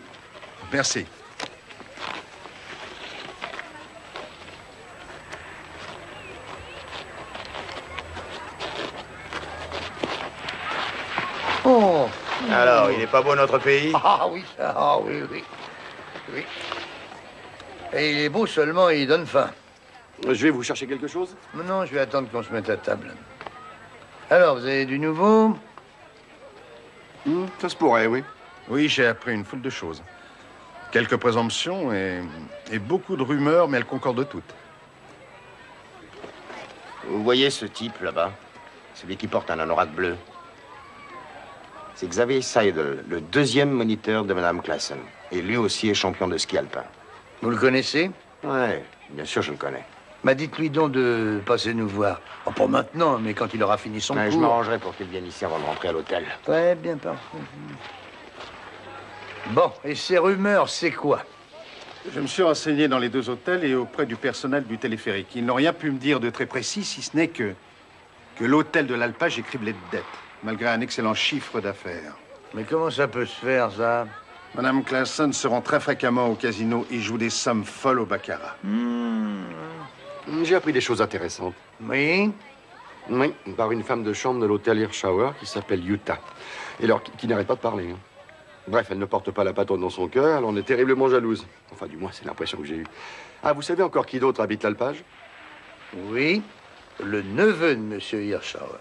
Merci. Oh. Alors, il n'est pas beau notre pays? Ah oui, oui. Et il est beau seulement et il donne faim. Je vais vous chercher quelque chose? Non, je vais attendre qu'on se mette à table. Alors, vous avez du nouveau? Ça se pourrait, oui. Oui, j'ai appris une foule de choses. Quelques présomptions et beaucoup de rumeurs, mais elles concordent toutes. Vous voyez ce type là-bas? Celui qui porte un anorak bleu. C'est Xavier Seidel, le deuxième moniteur de Madame Classen. Et lui aussi est champion de ski alpin. Vous le connaissez? Ouais, bien sûr, je le connais. Bah, dites-lui donc de passer nous voir. Oh, pas maintenant, mais quand il aura fini son cours. Je m'arrangerai pour qu'il vienne ici avant de rentrer à l'hôtel. Très bien, parfait. Bon, et ces rumeurs, c'est quoi? Je me suis renseigné dans les deux hôtels et auprès du personnel du téléphérique. Ils n'ont rien pu me dire de très précis, si ce n'est que l'hôtel de l'Alpage est criblé de dettes, malgré un excellent chiffre d'affaires. Mais comment ça peut se faire, ça? Madame Classen se rend très fréquemment au casino et joue des sommes folles au baccarat. J'ai appris des choses intéressantes. Oui? Oui, par une femme de chambre de l'hôtel Hirschauer qui s'appelle Utah. Et alors, qui n'arrête pas de parler. Hein. Bref, elle ne porte pas la patronne dans son cœur, elle en est terriblement jalouse. Enfin, du moins, c'est l'impression que j'ai eue. Ah, vous savez encore qui d'autre habite l'Alpage? Oui, le neveu de Monsieur Hirschauer.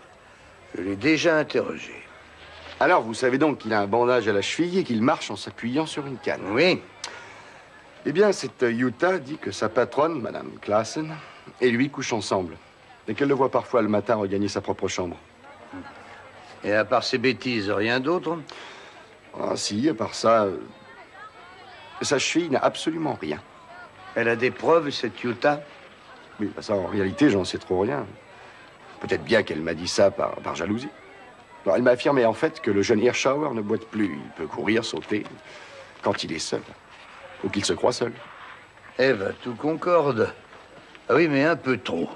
Je l'ai déjà interrogé. Alors, vous savez donc qu'il a un bandage à la cheville et qu'il marche en s'appuyant sur une canne? Oui. Eh bien, cette Utah dit que sa patronne, Madame Classen, et lui couchent ensemble. Et qu'elle le voit parfois le matin regagner sa propre chambre. Et à part ces bêtises, rien d'autre? Ah si, à part ça, sa cheville n'a absolument rien. Elle a des preuves, cette Utah? Oui, bah ça, en réalité, j'en sais trop rien. Peut-être bien qu'elle m'a dit ça par jalousie. Alors, elle m'a affirmé, en fait, que le jeune Hirschauer ne boite plus. Il peut courir, sauter, quand il est seul. Ou qu'il se croit seul. Eva, tout concorde. Ah oui, mais un peu trop.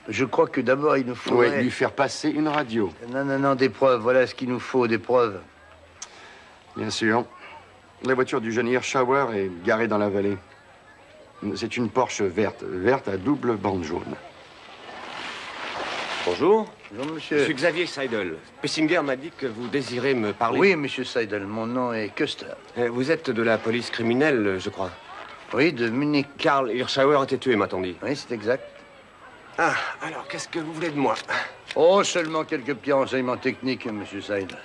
Je crois que d'abord, il nous faut... Oui, lui faire passer une radio. Non, des preuves. Voilà ce qu'il nous faut, des preuves. Bien sûr. La voiture du jeune Hirschauer est garée dans la vallée. C'est une Porsche verte à double bande jaune. Bonjour. Bonjour, monsieur. Je suis Xavier Seidel. Pessinger m'a dit que vous désirez me parler. Oui, monsieur Seidel, mon nom est Custer. Vous êtes de la police criminelle, je crois. Oui, de Munich. Karl Hirschauer a été tué, m'a-t-on dit. Oui, c'est exact. Ah, alors, qu'est-ce que vous voulez de moi? Oh, seulement quelques petits renseignements techniques, monsieur Seidel.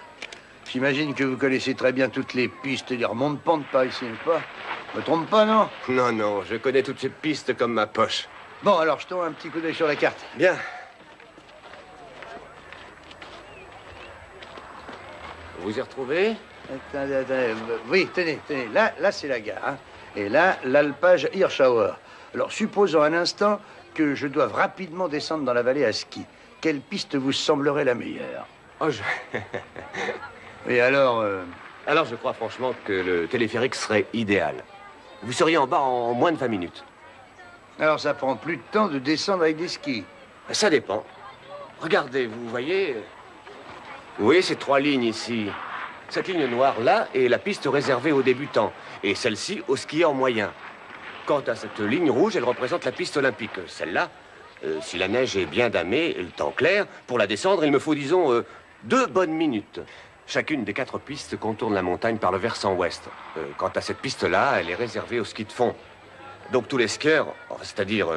J'imagine que vous connaissez très bien toutes les pistes et les remontes-pentes par ici, n'est-ce pas? Me trompe pas, non? Non, je connais toutes ces pistes comme ma poche. Bon, alors, jetons un petit coup d'œil sur la carte. Bien. Vous y retrouvez? Attendez. Oui, tenez. Là, c'est la gare. Hein. Et là, l'Alpage Hirschauer. Alors, supposons un instant que je doive rapidement descendre dans la vallée à ski. Quelle piste vous semblerait la meilleure? Oh, Et alors Alors, je crois franchement que le téléphérique serait idéal. Vous seriez en bas en moins de 20 minutes. Alors, ça prend plus de temps de descendre avec des skis. Ça dépend. Regardez, vous voyez... Vous voyez ces 3 lignes ici. Cette ligne noire là est la piste réservée aux débutants. Et celle-ci aux skieurs moyens. Quant à cette ligne rouge, elle représente la piste olympique. Celle-là, si la neige est bien damée et le temps clair, pour la descendre, il me faut, disons, 2 bonnes minutes. Chacune des 4 pistes contourne la montagne par le versant ouest. Quant à cette piste-là, elle est réservée au ski de fond. Donc tous les skieurs, c'est-à-dire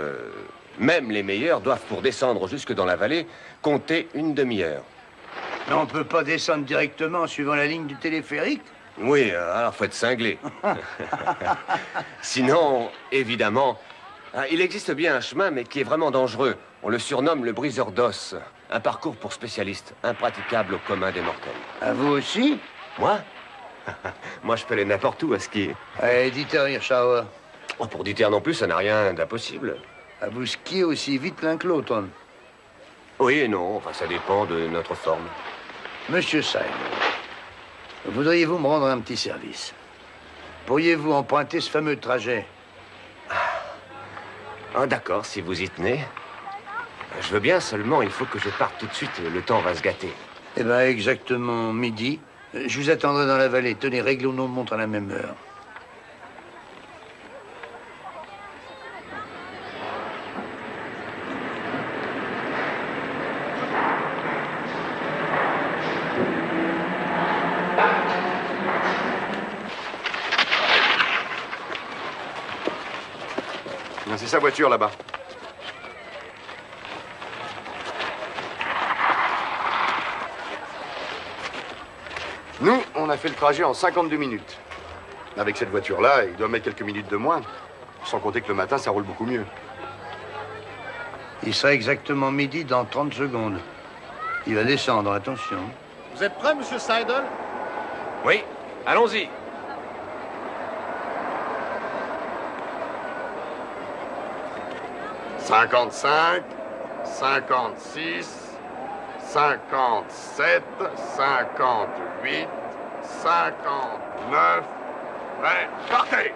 même les meilleurs, doivent, pour descendre jusque dans la vallée, compter une demi-heure. Mais on ne peut pas descendre directement en suivant la ligne du téléphérique? Oui, alors faut être cinglé. Sinon, évidemment, il existe bien un chemin, mais qui est vraiment dangereux. On le surnomme le briseur d'os. Un parcours pour spécialistes, impraticable au commun des mortels. À vous aussi? Moi? Moi, je peux aller n'importe où à skier. Allez, Dieter Hirschauer. Oh, pour Dieter non plus, ça n'a rien d'impossible. À vous skier aussi vite l'un que l'autre, hein? Oui et non, enfin, ça dépend de notre forme. Monsieur Seidel, voudriez-vous me rendre un petit service? Pourriez-vous emprunter ce fameux trajet? Ah, d'accord, si vous y tenez. Je veux bien, seulement il faut que je parte tout de suite, le temps va se gâter. Eh bien, exactement midi. Je vous attendrai dans la vallée. Tenez, réglons nos montres à la même heure. C'est sa voiture là-bas. Nous, on a fait le trajet en 52 minutes. Avec cette voiture-là, il doit mettre quelques minutes de moins. Sans compter que le matin, ça roule beaucoup mieux. Il sera exactement midi dans 30 secondes. Il va descendre, attention. Vous êtes prêt, monsieur Seidel? Oui, allons-y. « 55, 56, 57, 58, 59... Ouais, partez!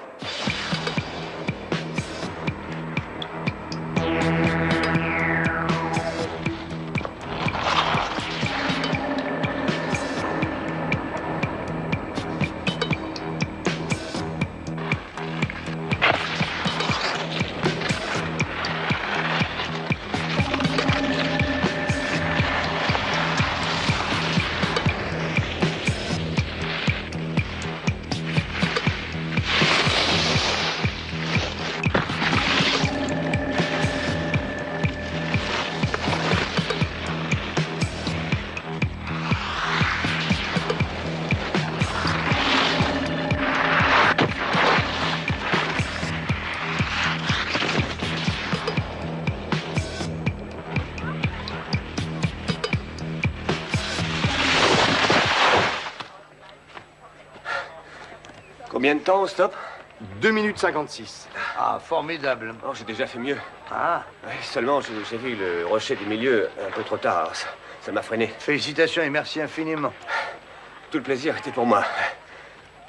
Combien de temps au stop? 2 minutes 56. Ah, formidable. Oh, j'ai déjà fait mieux. Ah. Oui, seulement, j'ai vu le rocher du milieu un peu trop tard. Ça m'a freiné. Félicitations et merci infiniment. Tout le plaisir était pour moi.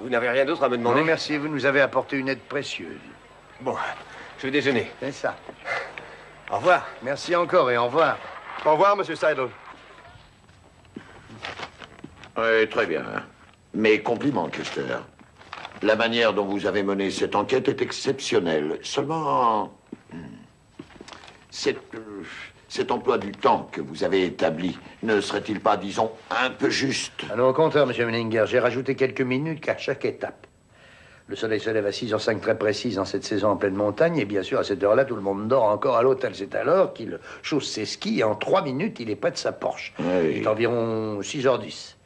Vous n'avez rien d'autre à me demander? Non, merci. Vous nous avez apporté une aide précieuse. Bon, je vais déjeuner. C'est ça. Au revoir. Merci encore et au revoir. Au revoir, monsieur Seidel. Oui, très bien. Mes compliments, Custer. La manière dont vous avez mené cette enquête est exceptionnelle. Seulement, cet emploi du temps que vous avez établi ne serait-il pas, disons, un peu juste? Alors, au contraire, monsieur Menninger, j'ai rajouté quelques minutes à chaque étape. Le soleil se lève à 6h05 très précise en cette saison en pleine montagne, et bien sûr, à cette heure-là, tout le monde dort encore à l'hôtel. C'est alors qu'il chausse ses skis, et en 3 minutes, il est près de sa Porsche. Oui. C'est environ 6h10.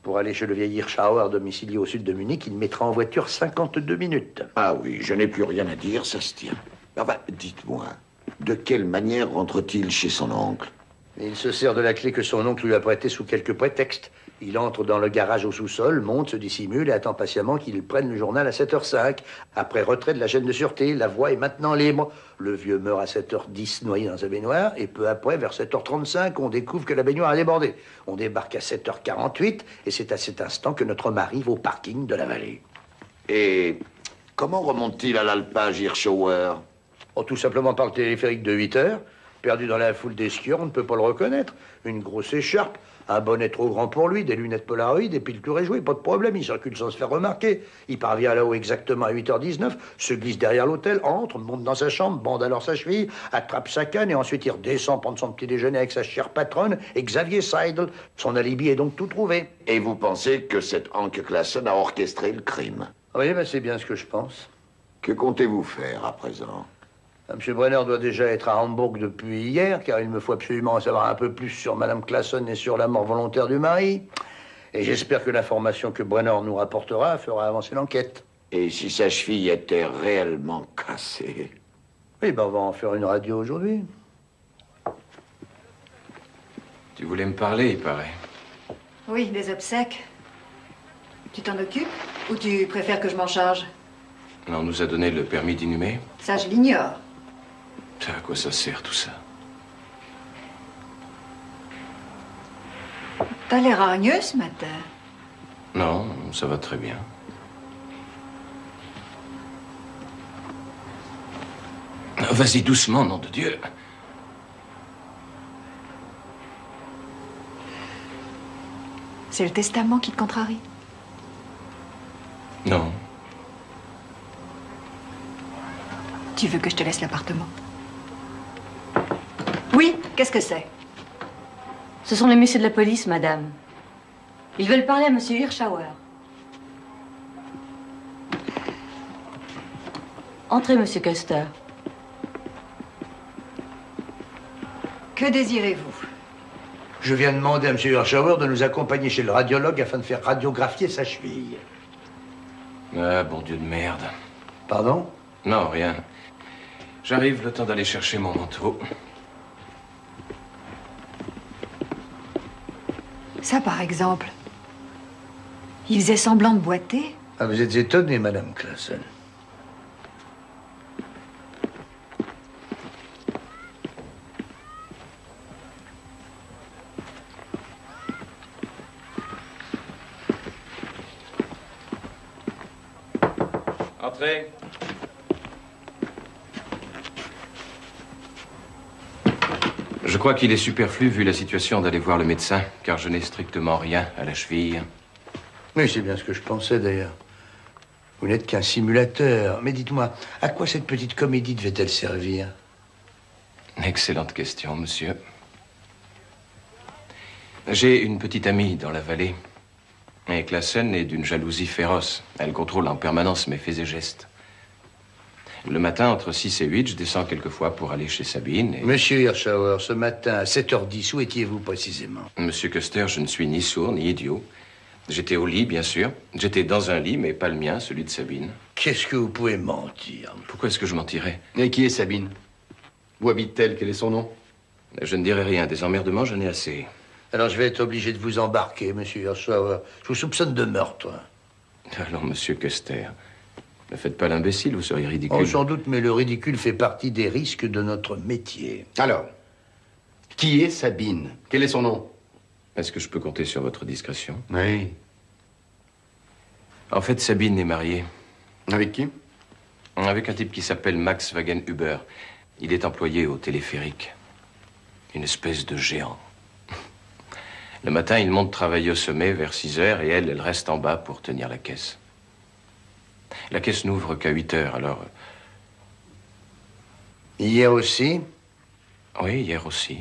Pour aller chez le vieil Hirschauer, domicilié au sud de Munich, il mettra en voiture 52 minutes. Ah oui, je n'ai plus rien à dire, ça se tient. Enfin, dites-moi, de quelle manière rentre-t-il chez son oncle? Il se sert de la clé que son oncle lui a prêtée sous quelques prétextes. Il entre dans le garage au sous-sol, monte, se dissimule et attend patiemment qu'ils prennent le journal à 7h05. Après retrait de la chaîne de sûreté, la voie est maintenant libre. Le vieux meurt à 7h10 noyé dans sa baignoire et peu après, vers 7h35, on découvre que la baignoire a débordé. On débarque à 7h48 et c'est à cet instant que notre homme arrive au parking de la vallée. Et comment remonte-t-il à l'alpage Hirschauer? Oh, tout simplement par le téléphérique de 8h. Perdu dans la foule des skieurs, on ne peut pas le reconnaître. Une grosse écharpe, un bonnet trop grand pour lui, des lunettes Polaroid, et puis le tour est joué, pas de problème, il circule sans se faire remarquer. Il parvient là-haut exactement à 8h19, se glisse derrière l'hôtel, entre, monte dans sa chambre, bande alors sa cheville, attrape sa canne, et ensuite il redescend prendre son petit déjeuner avec sa chère patronne, et Xavier Seidel. Son alibi est donc tout trouvé. Et vous pensez que cet Hank Classen a orchestré le crime? Oui, ben c'est bien ce que je pense. Que comptez-vous faire à présent? M. Brenner doit déjà être à Hambourg depuis hier, car il me faut absolument en savoir un peu plus sur Mme Classen et sur la mort volontaire du mari. Et j'espère que l'information que Brenner nous rapportera fera avancer l'enquête. Et si sa cheville était réellement cassée? Oui, ben on va en faire une radio aujourd'hui. Tu voulais me parler, il paraît. Oui, des obsèques. Tu t'en occupes ou tu préfères que je m'en charge? On nous a donné le permis d'inhumer. Ça, je l'ignore. À quoi ça sert, tout ça? T'as l'air hargneux ce matin. Non, ça va très bien. Vas-y doucement, nom de Dieu. C'est le testament qui te contrarie? Non. Tu veux que je te laisse l'appartement? Oui, qu'est-ce que c'est? Ce sont les messieurs de la police, madame. Ils veulent parler à monsieur Hirschauer. Entrez, monsieur Custer. Que désirez-vous? Je viens demander à M. Hirschauer de nous accompagner chez le radiologue afin de faire radiographier sa cheville. Ah, bon Dieu de merde. Pardon? Non, rien. J'arrive, le temps d'aller chercher mon manteau. Ça, par exemple. Il faisait semblant de boiter. Ah, vous êtes étonnée, Madame Classen. Entrez. Je crois qu'il est superflu, vu la situation, d'aller voir le médecin, car je n'ai strictement rien à la cheville. Oui, c'est bien ce que je pensais, d'ailleurs. Vous n'êtes qu'un simulateur. Mais dites-moi, à quoi cette petite comédie devait-elle servir? Excellente question, monsieur. J'ai une petite amie dans la vallée. Et Classen est d'une jalousie féroce. Elle contrôle en permanence mes faits et gestes. Le matin, entre 6 et 8, je descends quelquefois pour aller chez Sabine et... Monsieur Hirschauer, ce matin, à 7h10, où étiez-vous précisément? Monsieur Custer, je ne suis ni sourd ni idiot. J'étais au lit, bien sûr. J'étais dans un lit, mais pas le mien, celui de Sabine. Qu'est-ce que vous pouvez mentir? Pourquoi est-ce que je mentirais? Et qui est Sabine? Où habite-t-elle? Quel est son nom? Je ne dirai rien. Des emmerdements, j'en ai assez. Alors, je vais être obligé de vous embarquer, monsieur Hirschauer. Je vous soupçonne de meurtre. Alors, monsieur Custer, ne faites pas l'imbécile, vous seriez ridicule. Oh, sans doute, mais le ridicule fait partie des risques de notre métier. Alors, qui est Sabine? Quel est son nom? Est-ce que je peux compter sur votre discrétion? Oui. En fait, Sabine est mariée. Avec qui? Avec un type qui s'appelle Max Wagenhuber. Il est employé au téléphérique. Une espèce de géant. Le matin, il monte travailler au sommet vers 6 heures et elle reste en bas pour tenir la caisse. La caisse n'ouvre qu'à 8 heures, alors... Hier aussi? Oui, hier aussi.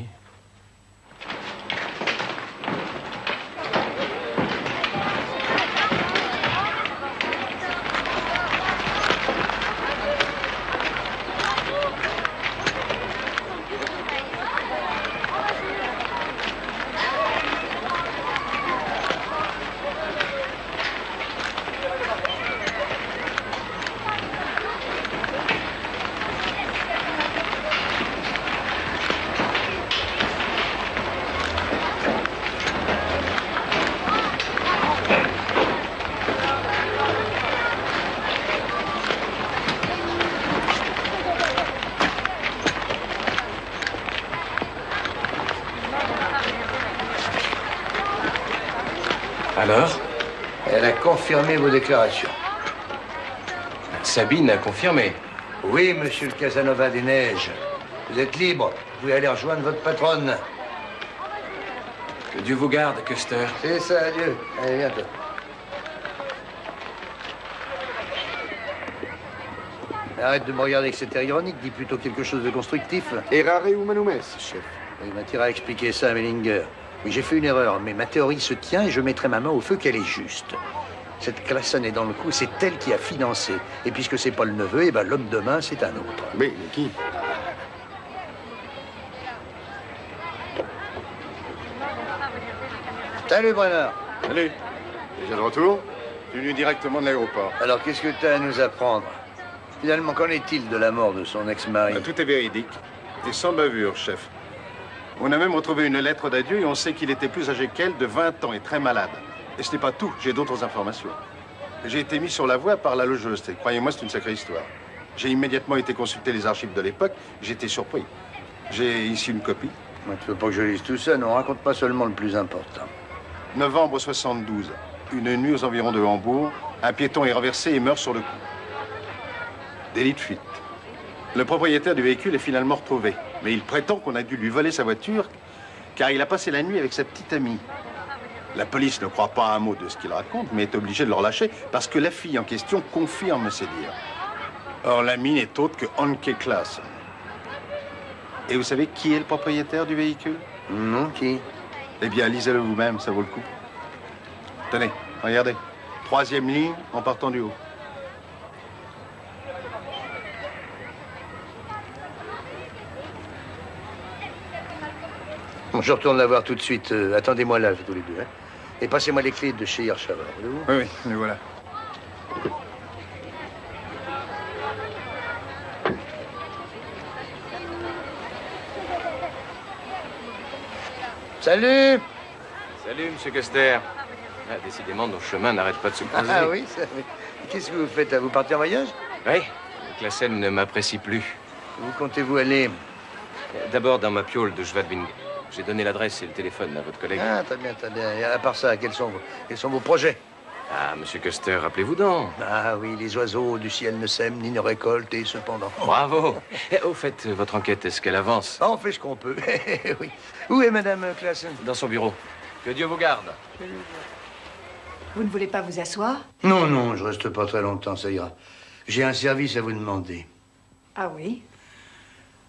Alors? Elle a confirmé vos déclarations. Sabine a confirmé. Oui, monsieur le Casanova des Neiges. Vous êtes libre. Vous pouvez aller rejoindre votre patronne. Que Dieu vous garde, Custer. C'est ça, adieu. Allez, bientôt. Arrête de me regarder avec cet air ironique. Dis plutôt quelque chose de constructif. Errare humanum est, chef. Il m'attire à expliquer ça à Mellinger. Oui, j'ai fait une erreur, mais ma théorie se tient et je mettrai ma main au feu qu'elle est juste. Cette Classen est dans le coup, c'est elle qui a financé. Et puisque c'est pas le neveu, eh ben l'homme de main, c'est un autre. Oui, mais qui? Salut, Brenner. Salut. Déjà de retour? Tu es venu directement de l'aéroport. Alors, qu'est-ce que tu as à nous apprendre? Finalement, qu'en est-il de la mort de son ex-mari? Tout est véridique. Et sans bavure, chef. On a même retrouvé une lettre d'adieu et on sait qu'il était plus âgé qu'elle, de 20 ans et très malade. Et ce n'est pas tout, j'ai d'autres informations. J'ai été mis sur la voie par la logeuse, et croyez-moi, c'est une sacrée histoire. J'ai immédiatement été consulter les archives de l'époque, j'ai été surpris. J'ai ici une copie. Moi, tu veux pas que je lise tout ça? Non, raconte pas seulement le plus important. Novembre 72, une nuit aux environs de Hambourg, un piéton est renversé et meurt sur le coup. Délit de fuite. Le propriétaire du véhicule est finalement retrouvé, mais il prétend qu'on a dû lui voler sa voiture car il a passé la nuit avec sa petite amie. La police ne croit pas un mot de ce qu'il raconte, mais est obligée de le relâcher parce que la fille en question confirme ses dires. Or, l'ami n'est autre que Anke Classen. Et vous savez qui est le propriétaire du véhicule? Non, qui? Eh bien, lisez-le vous-même, ça vaut le coup. Tenez, regardez. 3e ligne en partant du haut. Bon, je retourne la voir tout de suite. Attendez-moi là, tous les deux. Hein. Et passez-moi les clés de chez Hirschauer. Oui, oui, les voilà. Salut! Salut, monsieur Custer. Ah, décidément, nos chemins n'arrêtent pas de se croiser. Ah oui, ça, oui. Qu'est-ce que vous faites? Vous partez en voyage? Oui, Classen ne m'apprécie plus. Où comptez-vous aller? D'abord dans ma piole de Schwabing. J'ai donné l'adresse et le téléphone à votre collègue. Ah, très bien, très bien. Et à part ça, quels sont vos projets? Ah, monsieur Custer, rappelez-vous donc. Ah oui, les oiseaux du ciel ne sèment ni ne récoltent, et cependant. Bravo. Au fait, votre enquête, est-ce qu'elle avance? Ah, on fait ce qu'on peut. Oui. Où est Madame Classen? Dans son bureau. Que Dieu vous garde. Vous ne voulez pas vous asseoir? Non, non, je reste pas très longtemps, ça ira. J'ai un service à vous demander. Ah oui?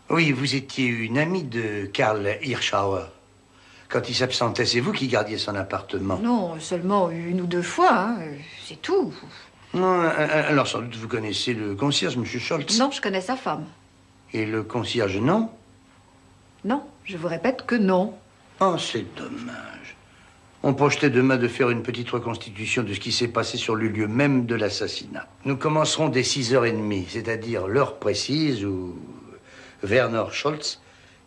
Oui, vous étiez une amie de Karl Hirschauer. Quand il s'absentait, c'est vous qui gardiez son appartement? Non, seulement 1 ou 2 fois, hein. C'est tout. Non, alors sans doute vous connaissez le concierge, M. Scholz? Non, je connais sa femme. Et le concierge, non? Non, je vous répète que non. Oh, c'est dommage. On projetait demain de faire une petite reconstitution de ce qui s'est passé sur le lieu même de l'assassinat. Nous commencerons dès 6h30, c'est-à-dire l'heure précise où Werner Scholz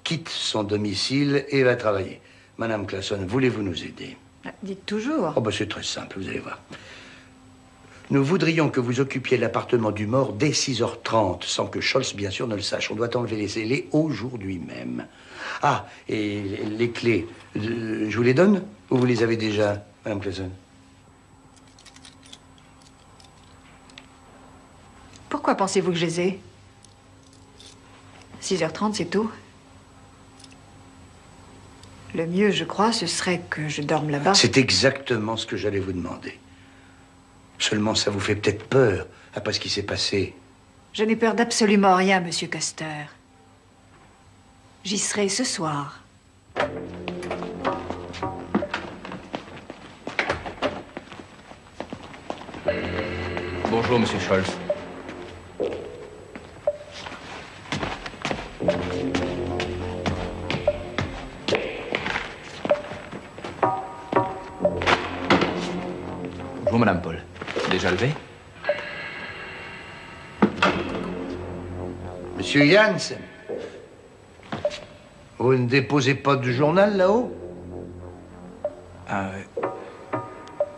quitte son domicile et va travailler. Madame Classen, voulez-vous nous aider? Dites toujours. Oh, ben c'est très simple, vous allez voir. Nous voudrions que vous occupiez l'appartement du mort dès 6h30, sans que Scholz, bien sûr, ne le sache. On doit enlever les scellés aujourd'hui même. Ah, et les clés, je vous les donne? Ou vous les avez déjà, Madame Classen? Pourquoi pensez-vous que je les ai? 6h30, c'est tôt. Le mieux, je crois, ce serait que je dorme là-bas. C'est exactement ce que j'allais vous demander. Seulement, ça vous fait peut-être peur, après ce qui s'est passé. Je n'ai peur d'absolument rien, Monsieur Custer. J'y serai ce soir. Bonjour, monsieur Scholz. Bonjour, Madame Paul. Déjà levé? Monsieur Janssen, vous ne déposez pas de journal là-haut? Ah,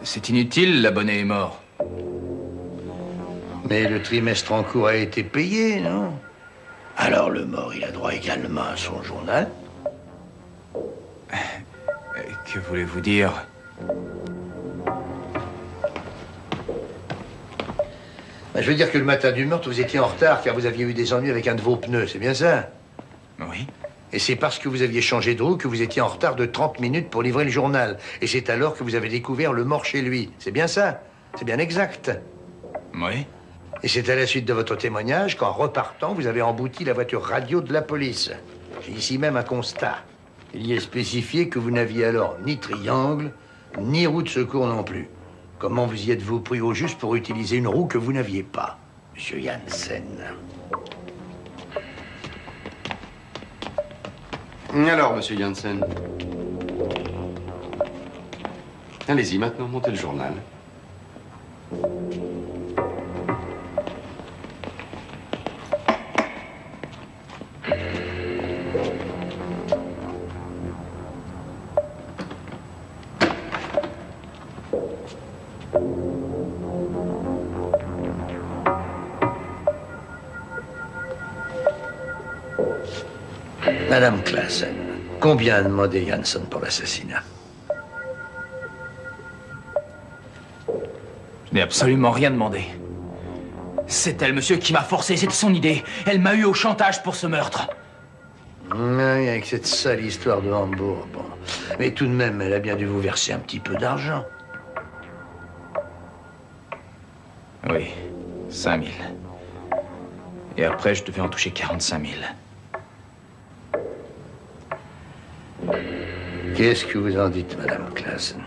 c'est inutile, l'abonné est mort. Mais le trimestre en cours a été payé, non? Alors le mort, il a droit également à son journal. Que voulez-vous dire? Je veux dire que le matin du meurtre, vous étiez en retard car vous aviez eu des ennuis avec un de vos pneus, c'est bien ça? Oui. Et c'est parce que vous aviez changé de roue que vous étiez en retard de 30 minutes pour livrer le journal. Et c'est alors que vous avez découvert le mort chez lui. C'est bien ça? C'est bien exact? Oui. Et c'est à la suite de votre témoignage qu'en repartant, vous avez embouti la voiture radio de la police. J'ai ici même un constat. Il y est spécifié que vous n'aviez alors ni triangle, ni roue de secours non plus. Comment vous y êtes-vous pris au juste pour utiliser une roue que vous n'aviez pas, Monsieur Janssen? Alors, monsieur Janssen. Allez-y, maintenant, montez le journal. Madame Claassen, combien a demandé Janssen pour l'assassinat? Je n'ai absolument rien demandé. C'est elle, monsieur, qui m'a forcé. C'est son idée. Elle m'a eu au chantage pour ce meurtre. Oui, avec cette sale histoire de Hambourg, bon. Mais tout de même, elle a bien dû vous verser un petit peu d'argent. Oui, 5 000. Et après, je devais en toucher 45 000. Qu'est-ce que vous en dites, Madame Claassen?